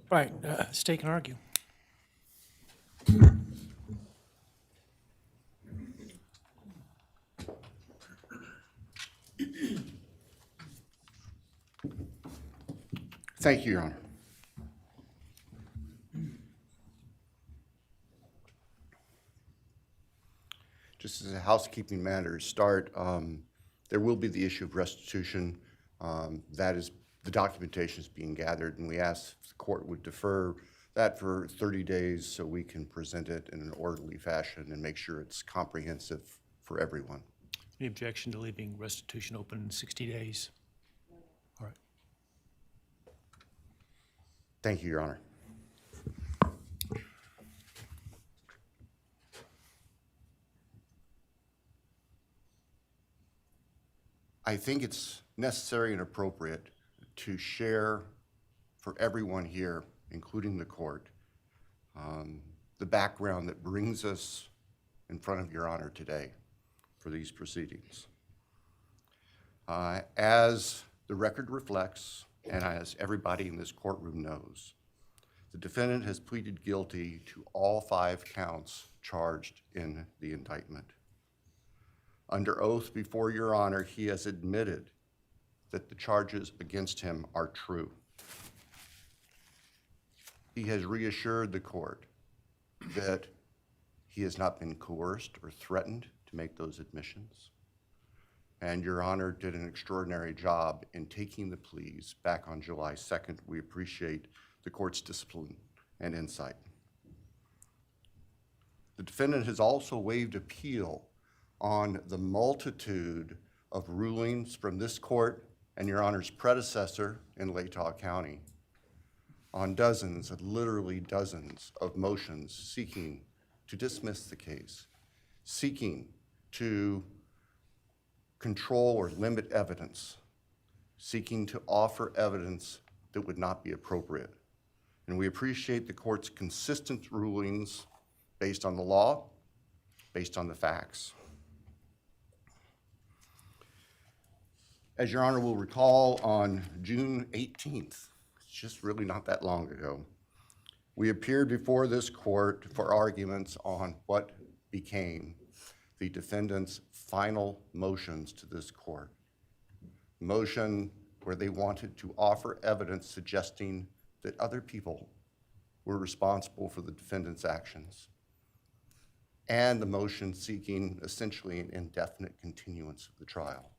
Right, state can argue. Thank you, Your Honor. Just as a housekeeping matter to start, there will be the issue of restitution. That is, the documentation is being gathered, and we ask if the court would defer that for 30 days so we can present it in an orderly fashion and make sure it's comprehensive for everyone. Any objection to leaving restitution open in 60 days? All right. Thank you, Your Honor. I think it's necessary and appropriate to share for everyone here, including the court, the background that brings us in front of Your Honor today for these proceedings. As the record reflects, and as everybody in this courtroom knows, the defendant has pleaded guilty to all 5 counts charged in the indictment. Under oath before Your Honor, he has admitted that the charges against him are true. He has reassured the court that he has not been coerced or threatened to make those admissions. And Your Honor did an extraordinary job in taking the pleas back on July 2nd. We appreciate the court's discipline and insight. The defendant has also waived appeal on the multitude of rulings from this court and Your Honor's predecessor in Latah County on dozens, literally dozens of motions seeking to dismiss the case, seeking to control or limit evidence, seeking to offer evidence that would not be appropriate. And we appreciate the court's consistent rulings based on the law, based on the facts. As Your Honor will recall, on June 18th, it's just really not that long ago, we appeared before this court for arguments on what became the defendant's final motions to this court. Motion where they wanted to offer evidence suggesting that other people were responsible for the defendant's actions, and the motion seeking essentially an indefinite continuance of the trial.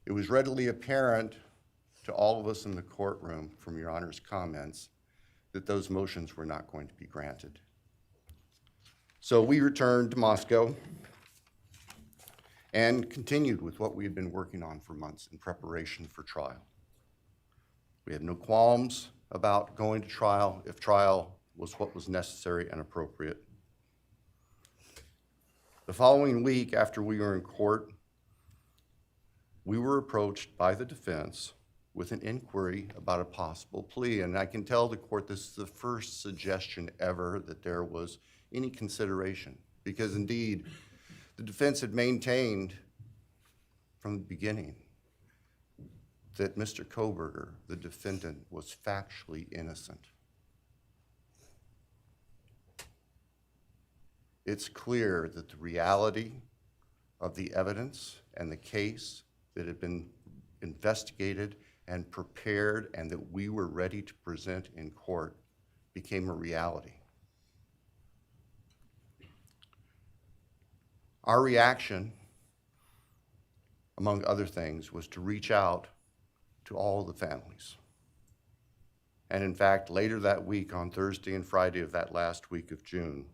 It was readily apparent to all of us in the courtroom from Your Honor's comments that those motions were not going to be granted. So we returned to Moscow and continued with what we had been working on for months in preparation for trial. We had no qualms about going to trial if trial was what was necessary and appropriate. The following week after we were in court, we were approached by the defense with an inquiry about a possible plea. And I can tell the court this is the first suggestion ever that there was any consideration, because indeed, the defense had maintained from the beginning that Mr. Kohberger, the defendant, was factually innocent. It's clear that the reality of the evidence and the case that had been investigated and prepared and that we were ready to present in court became a reality. Our reaction, among other things, was to reach out to all the families. And in fact, later that week, on Thursday and Friday of that last week of June,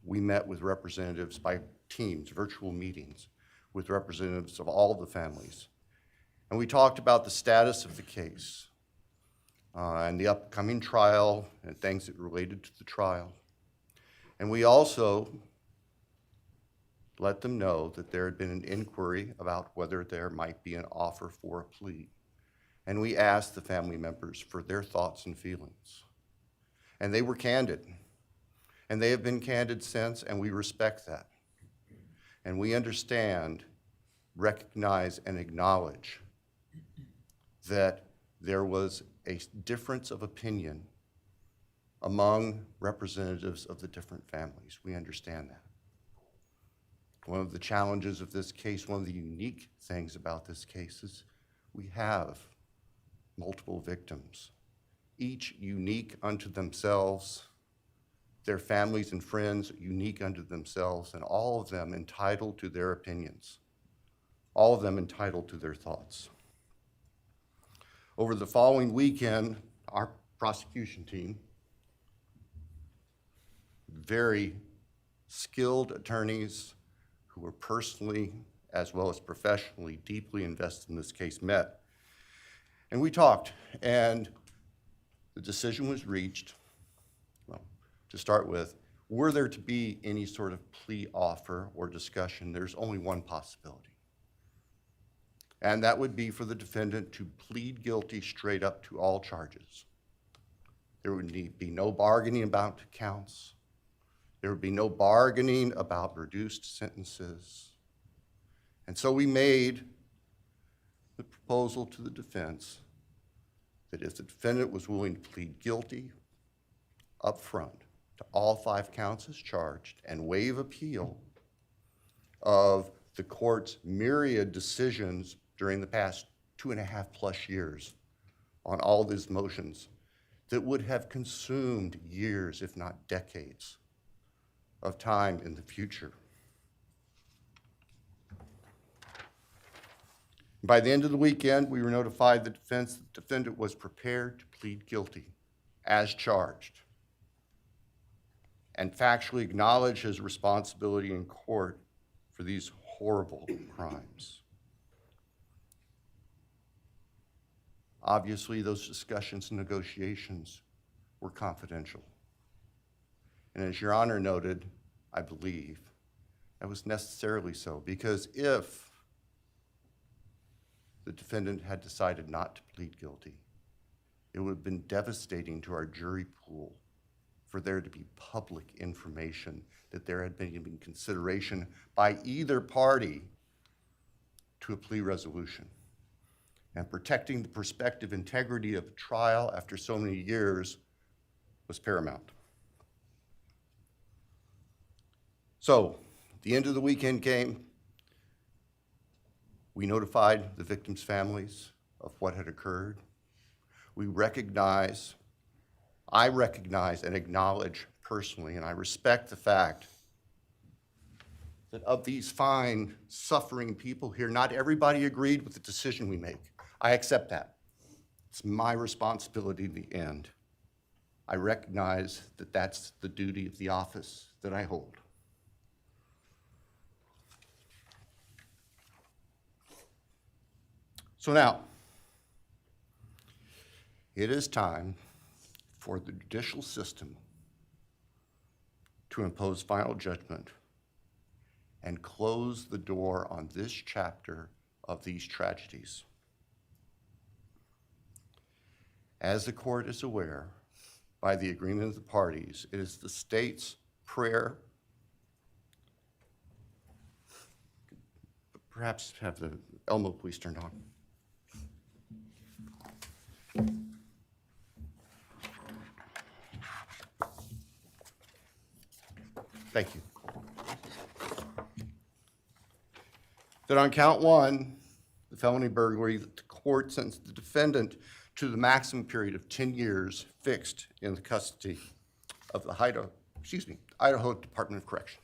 we met with representatives by teams, virtual meetings, with representatives of all of the families. And we talked about the status of the case, and the upcoming trial and things that related to the trial. And we also let them know that there had been an inquiry about whether there might be an offer for a plea. And we asked the family members for their thoughts and feelings. And they were candid. And they have been candid since, and we respect that. And we understand, recognize, and acknowledge that there was a difference of opinion among representatives of the different families. We understand that. One of the challenges of this case, one of the unique things about this case is we have multiple victims, each unique unto themselves, their families and friends unique unto themselves, and all of them entitled to their opinions, all of them entitled to their thoughts. Over the following weekend, our prosecution team, very skilled attorneys who were personally as well as professionally deeply invested in this case, met. And we talked, and the decision was reached. Well, to start with, were there to be any sort of plea offer or discussion, there's only one possibility. And that would be for the defendant to plead guilty straight up to all charges. There would be no bargaining about counts. There would be no bargaining about reduced sentences. And so we made the proposal to the defense that if the defendant was willing to plead guilty up front to all 5 counts as charged and waive appeal of the court's myriad decisions during the past 2.5+ years on all these motions that would have consumed years, if not decades, of time in the future. By the end of the weekend, we were notified the defendant was prepared to plead guilty as charged and factually acknowledge his responsibility in court for these horrible crimes. Obviously, those discussions and negotiations were confidential. And as Your Honor noted, I believe, that was necessarily so, because if the defendant had decided not to plead guilty, it would have been devastating to our jury pool for there to be public information that there had been consideration by either party to a plea resolution. And protecting the prospective integrity of a trial after so many years was paramount. So, the end of the weekend came. We notified the victims' families of what had occurred. I recognize and acknowledge personally, and I respect the fact that of these fine, suffering people here, not everybody agreed with the decision we make. I accept that. It's my responsibility in the end. I recognize that that's the duty of the office that I hold. So now, it is time for the judicial system to impose final judgment and close the door on this chapter of these tragedies. As the court is aware, by the agreement of the parties, it is the state's prayer. Perhaps have the Elmo police turned on. Thank you. That on count 1, the felony burglary, that the court sentenced the defendant to the maximum period of 10 years fixed in the custody of the Idaho Department of Correction.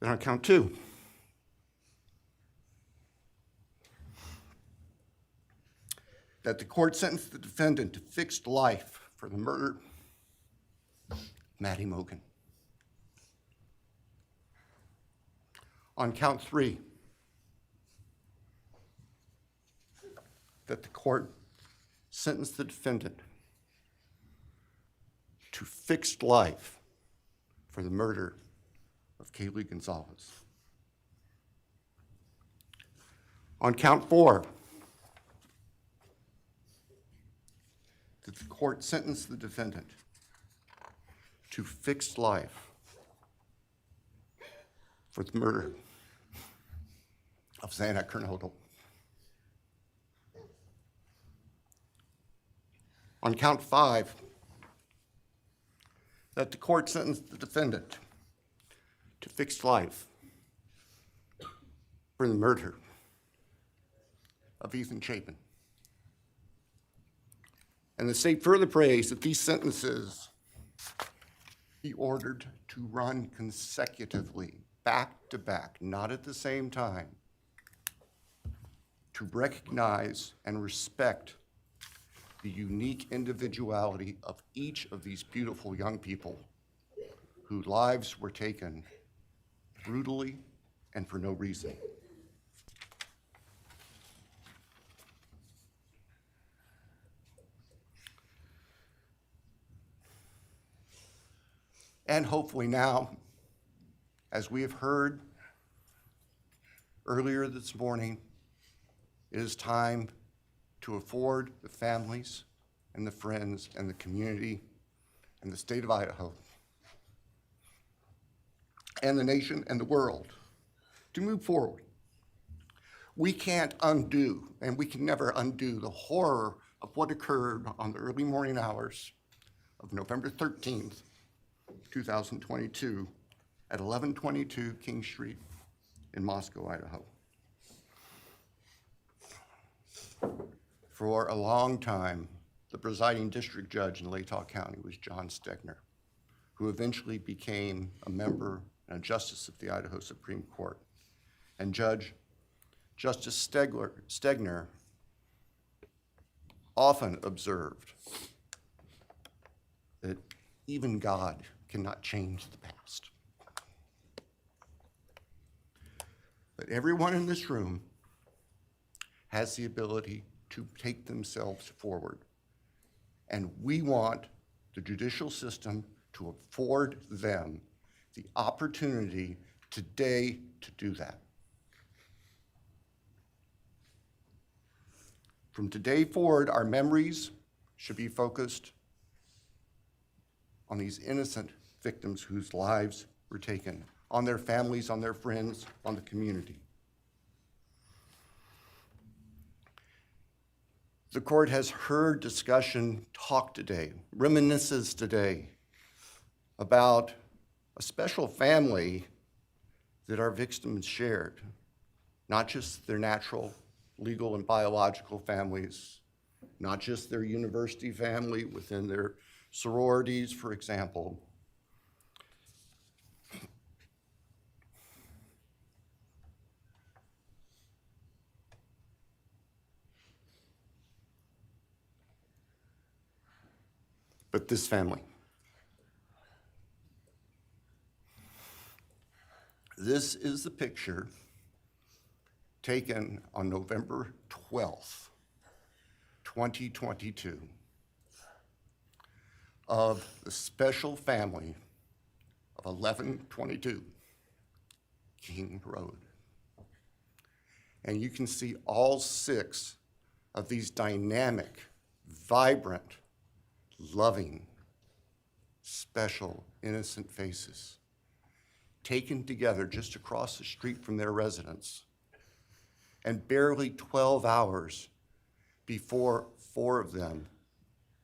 Then on count 2, that the court sentenced the defendant to fixed life for the murder of Madison Mogen. On count 3, that the court sentenced the defendant to fixed life for the murder of Kaylee Goncalves. On count 4, that the court sentenced the defendant to fixed life for the murder of Zana Kernodle. On count 5, that the court sentenced the defendant to fixed life for the murder of Ethan Chapin. And the state further prays that these sentences be ordered to run consecutively, back to back, not at the same time, to recognize and respect the unique individuality of each of these beautiful young people whose lives were taken brutally and for no reason. And hopefully now, as we have heard earlier this morning, it is time to afford the families and the friends and the community and the state of Idaho and the nation and the world to move forward. We can't undo, and we can never undo, the horror of what occurred on the early morning hours of November 13th, 2022 at 1122 King Street in Moscow, Idaho. For a long time, the presiding district judge in Latah County was John Stegner, who eventually became a member and a justice of the Idaho Supreme Court. And Justice Stegner often observed that even God cannot change the past. But everyone in this room has the ability to take themselves forward. And we want the judicial system to afford them the opportunity today to do that. From today forward, our memories should be focused on these innocent victims whose lives were taken, on their families, on their friends, on the community. The court has heard discussion, talk today, reminiscences today about a special family that our victims shared, not just their natural, legal, and biological families, not just their university family within their sororities, for example. But this family. This is the picture taken on November 12th, 2022, of the special family of 1122 King Road. And you can see all 6 of these dynamic, vibrant, loving, special, innocent faces taken together just across the street from their residence, and barely 12 hours before 4 of them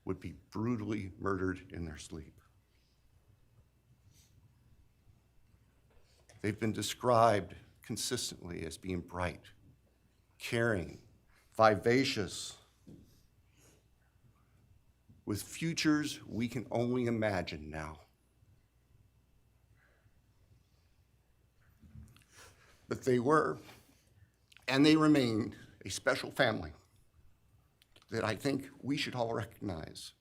would be brutally murdered in their sleep. They've been described consistently as being bright, caring, vivacious, with futures we can only imagine now. But they were, and they remain, a special family that I think we should all recognize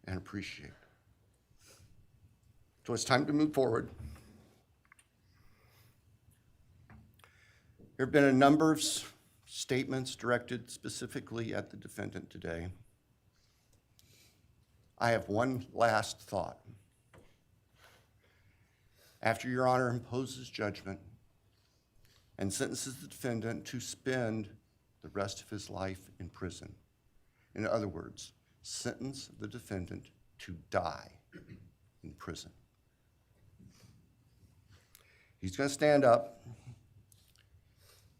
and appreciate. So it's time to move forward. There have been a number of statements directed specifically at the defendant today. I have one last thought. After Your Honor imposes judgment and sentences the defendant to spend the rest of his life in prison, in other words, sentence the defendant to die in prison, he's going to stand up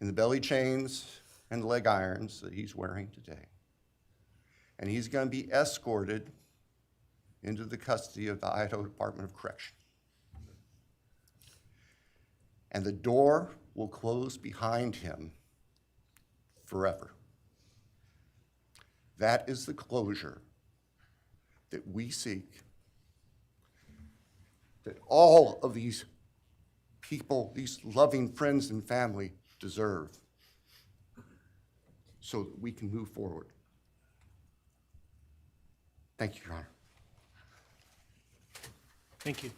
in the belly chains and the leg irons that he's wearing today, and he's going to be escorted into the custody of the Idaho Department of Correction. And the door will close behind him forever. That is the closure that we seek, that all of these people, these loving friends and family deserve, so that we can move forward. Thank you, Your Honor. Thank you.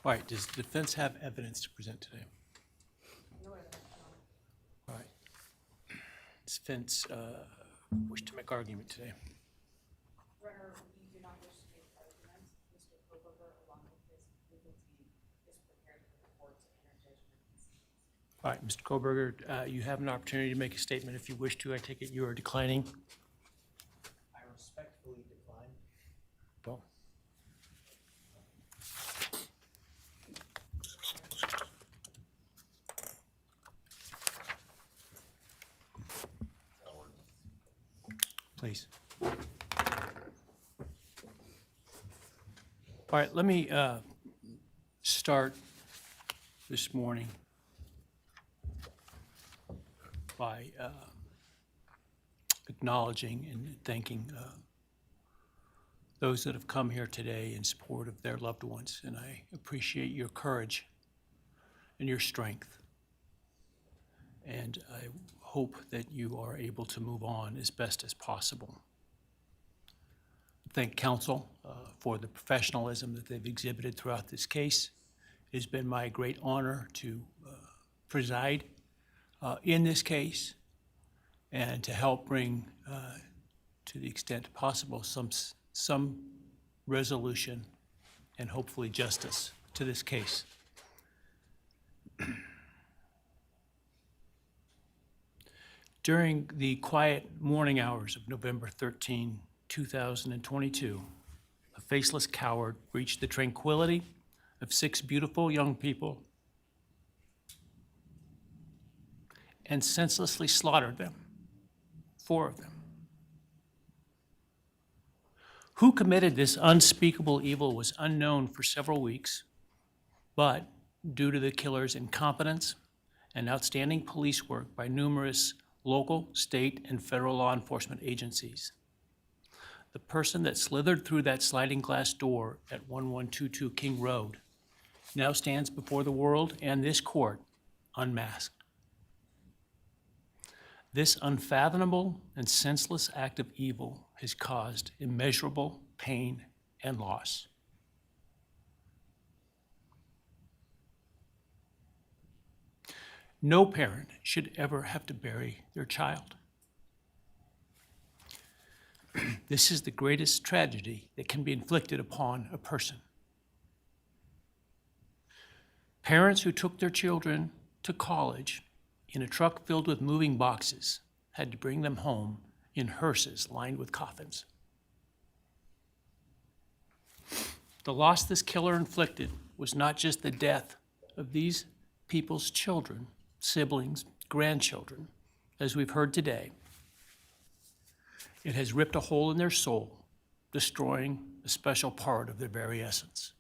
All right, does the defense have evidence to present today? No evidence. All right. Does defense wish to make argument today? Runner, we do not wish to make arguments. Mr. Kohberger, along with his legal team, is prepared for the court to enter judgment. All right, Mr. Kohberger, you have an opportunity to make a statement if you wish to. I take it you are declining. I respectfully decline. Well. Please. All right, let me start this morning by acknowledging and thanking those that have come here today in support of their loved ones, and I appreciate your courage and your strength. And I hope that you are able to move on as best as possible. Thank counsel for the professionalism that they've exhibited throughout this case. It has been my great honor to preside in this case and to help bring, to the extent possible, some resolution and hopefully justice to this case. During the quiet morning hours of November 13, 2022, a faceless coward breached the tranquility of 6 beautiful young people and senselessly slaughtered them, 4 of them. Who committed this unspeakable evil was unknown for several weeks, but due to the killer's incompetence and outstanding police work by numerous local, state, and federal law enforcement agencies, the person that slithered through that sliding glass door at 1122 King Road now stands before the world and this court unmasked. This unfathomable and senseless act of evil has caused immeasurable pain and loss. No parent should ever have to bury their child. This is the greatest tragedy that can be inflicted upon a person. Parents who took their children to college in a truck filled with moving boxes had to bring them home in hearses lined with coffins. The loss this killer inflicted was not just the death of these people's children, siblings, grandchildren, as we've heard today. It has ripped a hole in their soul, destroying a special part of their very essence.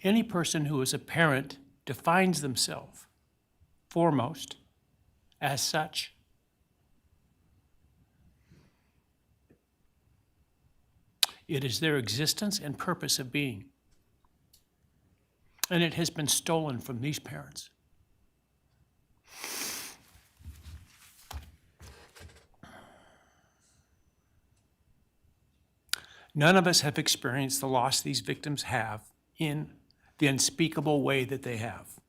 Any person who is a parent defines themselves foremost as such. It is their existence and purpose of being. And it has been stolen from these parents. None of us have experienced the loss these victims have in the unspeakable way that they have.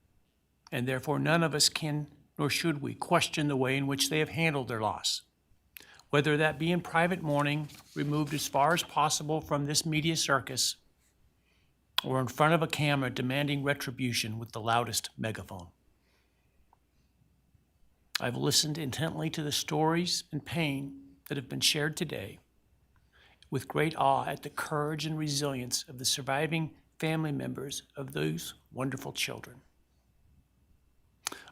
And therefore, none of us can, nor should we, question the way in which they have handled their loss. Whether that be in private mourning, removed as far as possible from this media circus, or in front of a camera demanding retribution with the loudest megaphone. I've listened intently to the stories and pain that have been shared today, with great awe at the courage and resilience of the surviving family members of those wonderful children.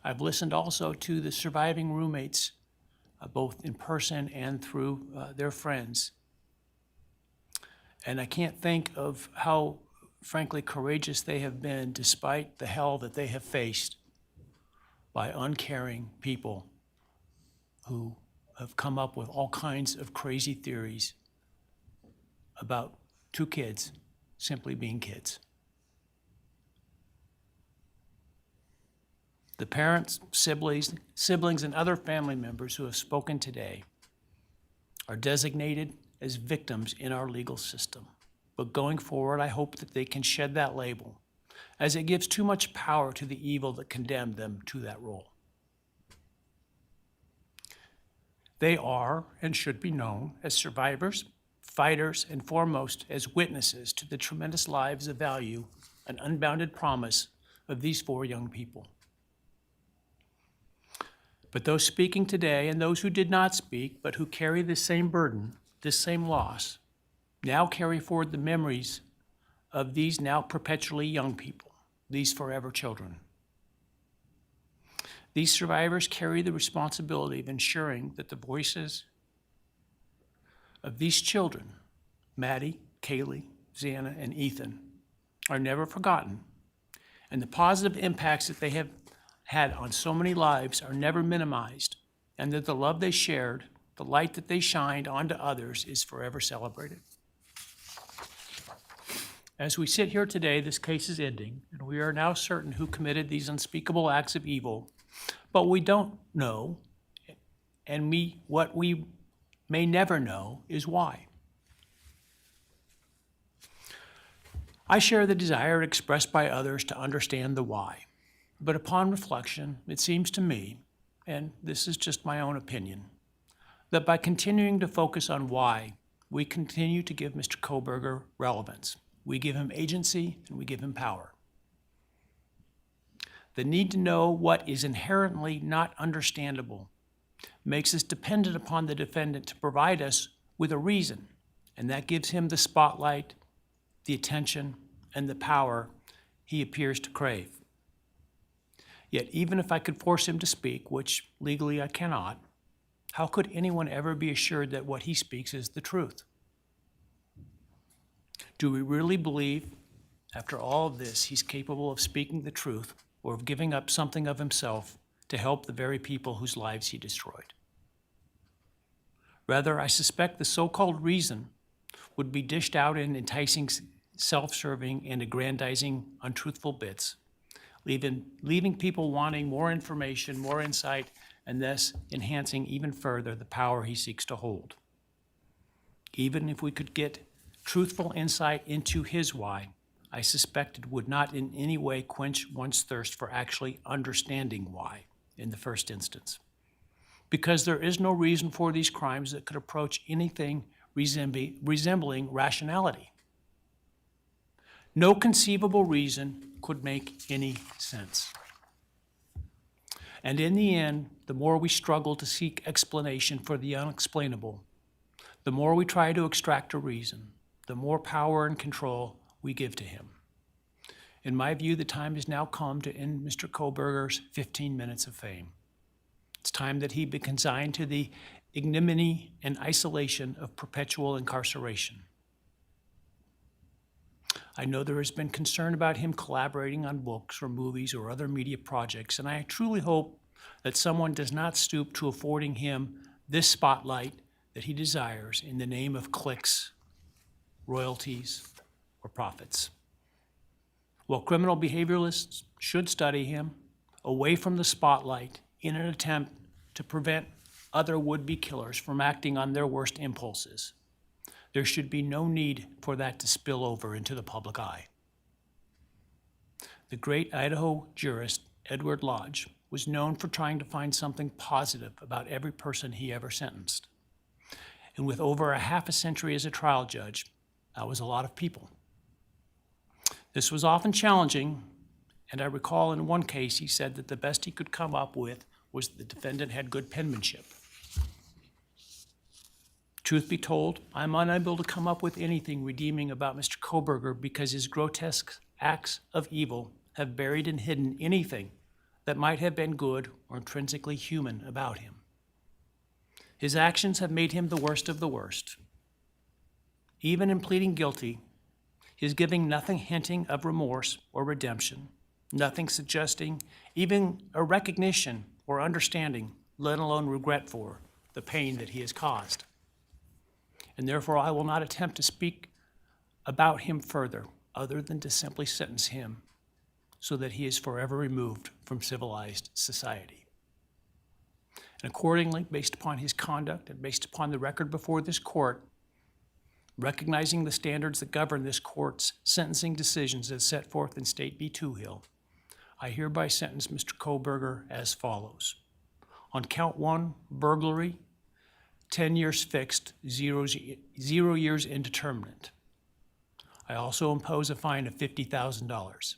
I've listened also to the surviving roommates, both in person and through their friends. And I can't think of how, frankly, courageous they have been despite the hell that they have faced by uncaring people who have come up with all kinds of crazy theories about two kids simply being kids. The parents, siblings, and other family members who have spoken today are designated as victims in our legal system. But going forward, I hope that they can shed that label, as it gives too much power to the evil that condemned them to that role. They are and should be known as survivors, fighters, and foremost as witnesses to the tremendous lives of value and unbounded promise of these four young people. But those speaking today and those who did not speak, but who carry the same burden, this same loss, now carry forward the memories of these now perpetually young people, these forever children. These survivors carry the responsibility of ensuring that the voices of these children, Maddie, Kaylee, Zana, and Ethan, are never forgotten, and the positive impacts that they have had on so many lives are never minimized, and that the love they shared, the light that they shined onto others, is forever celebrated. As we sit here today, this case is ending, and we are now certain who committed these unspeakable acts of evil, but we don't know, and what we may never know is why. I share the desire expressed by others to understand the why. But upon reflection, it seems to me, and this is just my own opinion, that by continuing to focus on why, we continue to give Mr. Kohberger relevance. We give him agency and we give him power. The need to know what is inherently not understandable makes us dependent upon the defendant to provide us with a reason, and that gives him the spotlight, the attention, and the power he appears to crave. Yet even if I could force him to speak, which legally I cannot, how could anyone ever be assured that what he speaks is the truth? Do we really believe, after all of this, he's capable of speaking the truth or of giving up something of himself to help the very people whose lives he destroyed? Rather, I suspect the so-called reason would be dished out in enticing, self-serving, and aggrandizing, untruthful bits, leaving people wanting more information, more insight, and thus enhancing even further the power he seeks to hold. Even if we could get truthful insight into his why, I suspect it would not in any way quench one's thirst for actually understanding why in the first instance. Because there is no reason for these crimes that could approach anything resembling rationality. No conceivable reason could make any sense. And in the end, the more we struggle to seek explanation for the unexplainable, the more we try to extract a reason, the more power and control we give to him. In my view, the time has now come to end Mr. Kohberger's 15 minutes of fame. It's time that he be consigned to the ignominy and isolation of perpetual incarceration. I know there has been concern about him collaborating on books or movies or other media projects, and I truly hope that someone does not stoop to affording him this spotlight that he desires in the name of clicks, royalties, or profits. While criminal behavioralists should study him away from the spotlight in an attempt to prevent other would-be killers from acting on their worst impulses, There should be no need for that to spill over into the public eye. The great Idaho jurist Edward Lodge was known for trying to find something positive about every person he ever sentenced. And with over a half a century as a trial judge, that was a lot of people. This was often challenging, and I recall in one case he said that the best he could come up with was the defendant had good penmanship. Truth be told, I'm unable to come up with anything redeeming about Mr. Kohberger because his grotesque acts of evil have buried and hidden anything that might have been good or intrinsically human about him. His actions have made him the worst of the worst. Even in pleading guilty, he is giving nothing hinting of remorse or redemption, nothing suggesting even a recognition or understanding, let alone regret for the pain that he has caused. And therefore I will not attempt to speak about him further, other than to simply sentence him so that he is forever removed from civilized society. And accordingly, based upon his conduct and based upon the record before this court, recognizing the standards that govern this court's sentencing decisions as set forth in State v. Hill, I hereby sentence Mr. Kohberger as follows. On count 1, burglary, 10 years fixed, 0 years indeterminate. I also impose a fine of $50,000.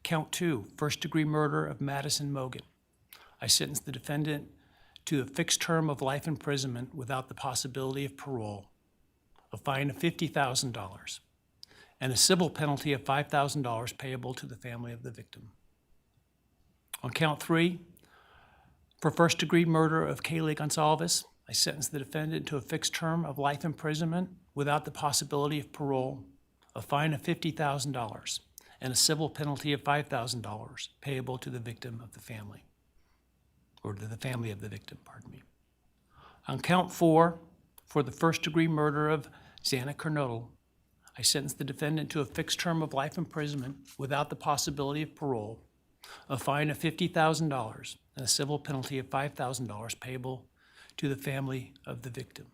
Count 2, first-degree murder of Madison Mogen. I sentence the defendant to a fixed term of life imprisonment without the possibility of parole, a fine of $50,000, and a civil penalty of $5,000 payable to the family of the victim. On count 3, for first-degree murder of Kaylee Goncalves, I sentence the defendant to a fixed term of life imprisonment without the possibility of parole, a fine of $50,000, and a civil penalty of $5,000 payable to the victim of the family, or to the family of the victim, pardon me. On count 4, for the first-degree murder of Zana Kernodle, I sentence the defendant to a fixed term of life imprisonment without the possibility of parole, a fine of $50,000, and a civil penalty of $5,000 payable to the family of the victim.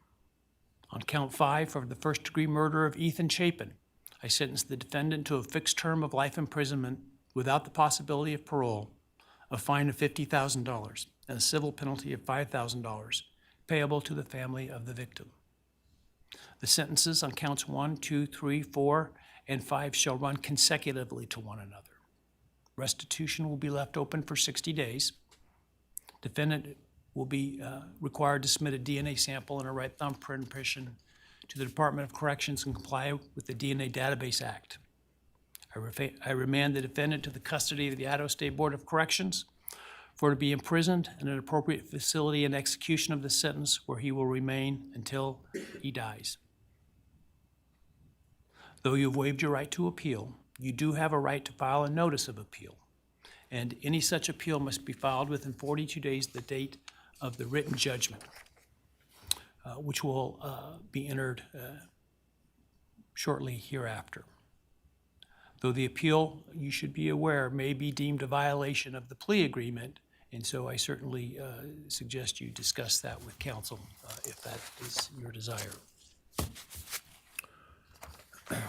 On count 5, for the first-degree murder of Ethan Chapin, I sentence the defendant to a fixed term of life imprisonment without the possibility of parole, a fine of $50,000, and a civil penalty of $5,000 payable to the family of the victim. The sentences on counts 1, 2, 3, 4, and 5 shall run consecutively to one another. Restitution will be left open for 60 days. Defendant will be required to submit a DNA sample and a right thumbprint impression to the Department of Corrections and comply with the DNA Database Act. I remand the defendant to the custody of the Idaho State Board of Corrections for to be imprisoned in an appropriate facility in execution of the sentence where he will remain until he dies. Though you have waived your right to appeal, you do have a right to file a notice of appeal, and any such appeal must be filed within 42 days of the date of the written judgment, which will be entered shortly hereafter. Though the appeal, you should be aware, may be deemed a violation of the plea agreement, and so I certainly suggest you discuss that with counsel if that is your desire.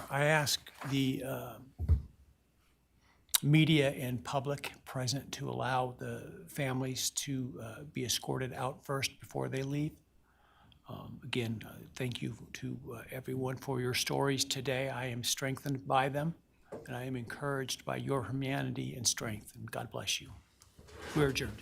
I ask the media and public present to allow the families to be escorted out first before they leave. Again, thank you to everyone for your stories today. I am strengthened by them, and I am encouraged by your humanity and strength, and God bless you. We're adjourned.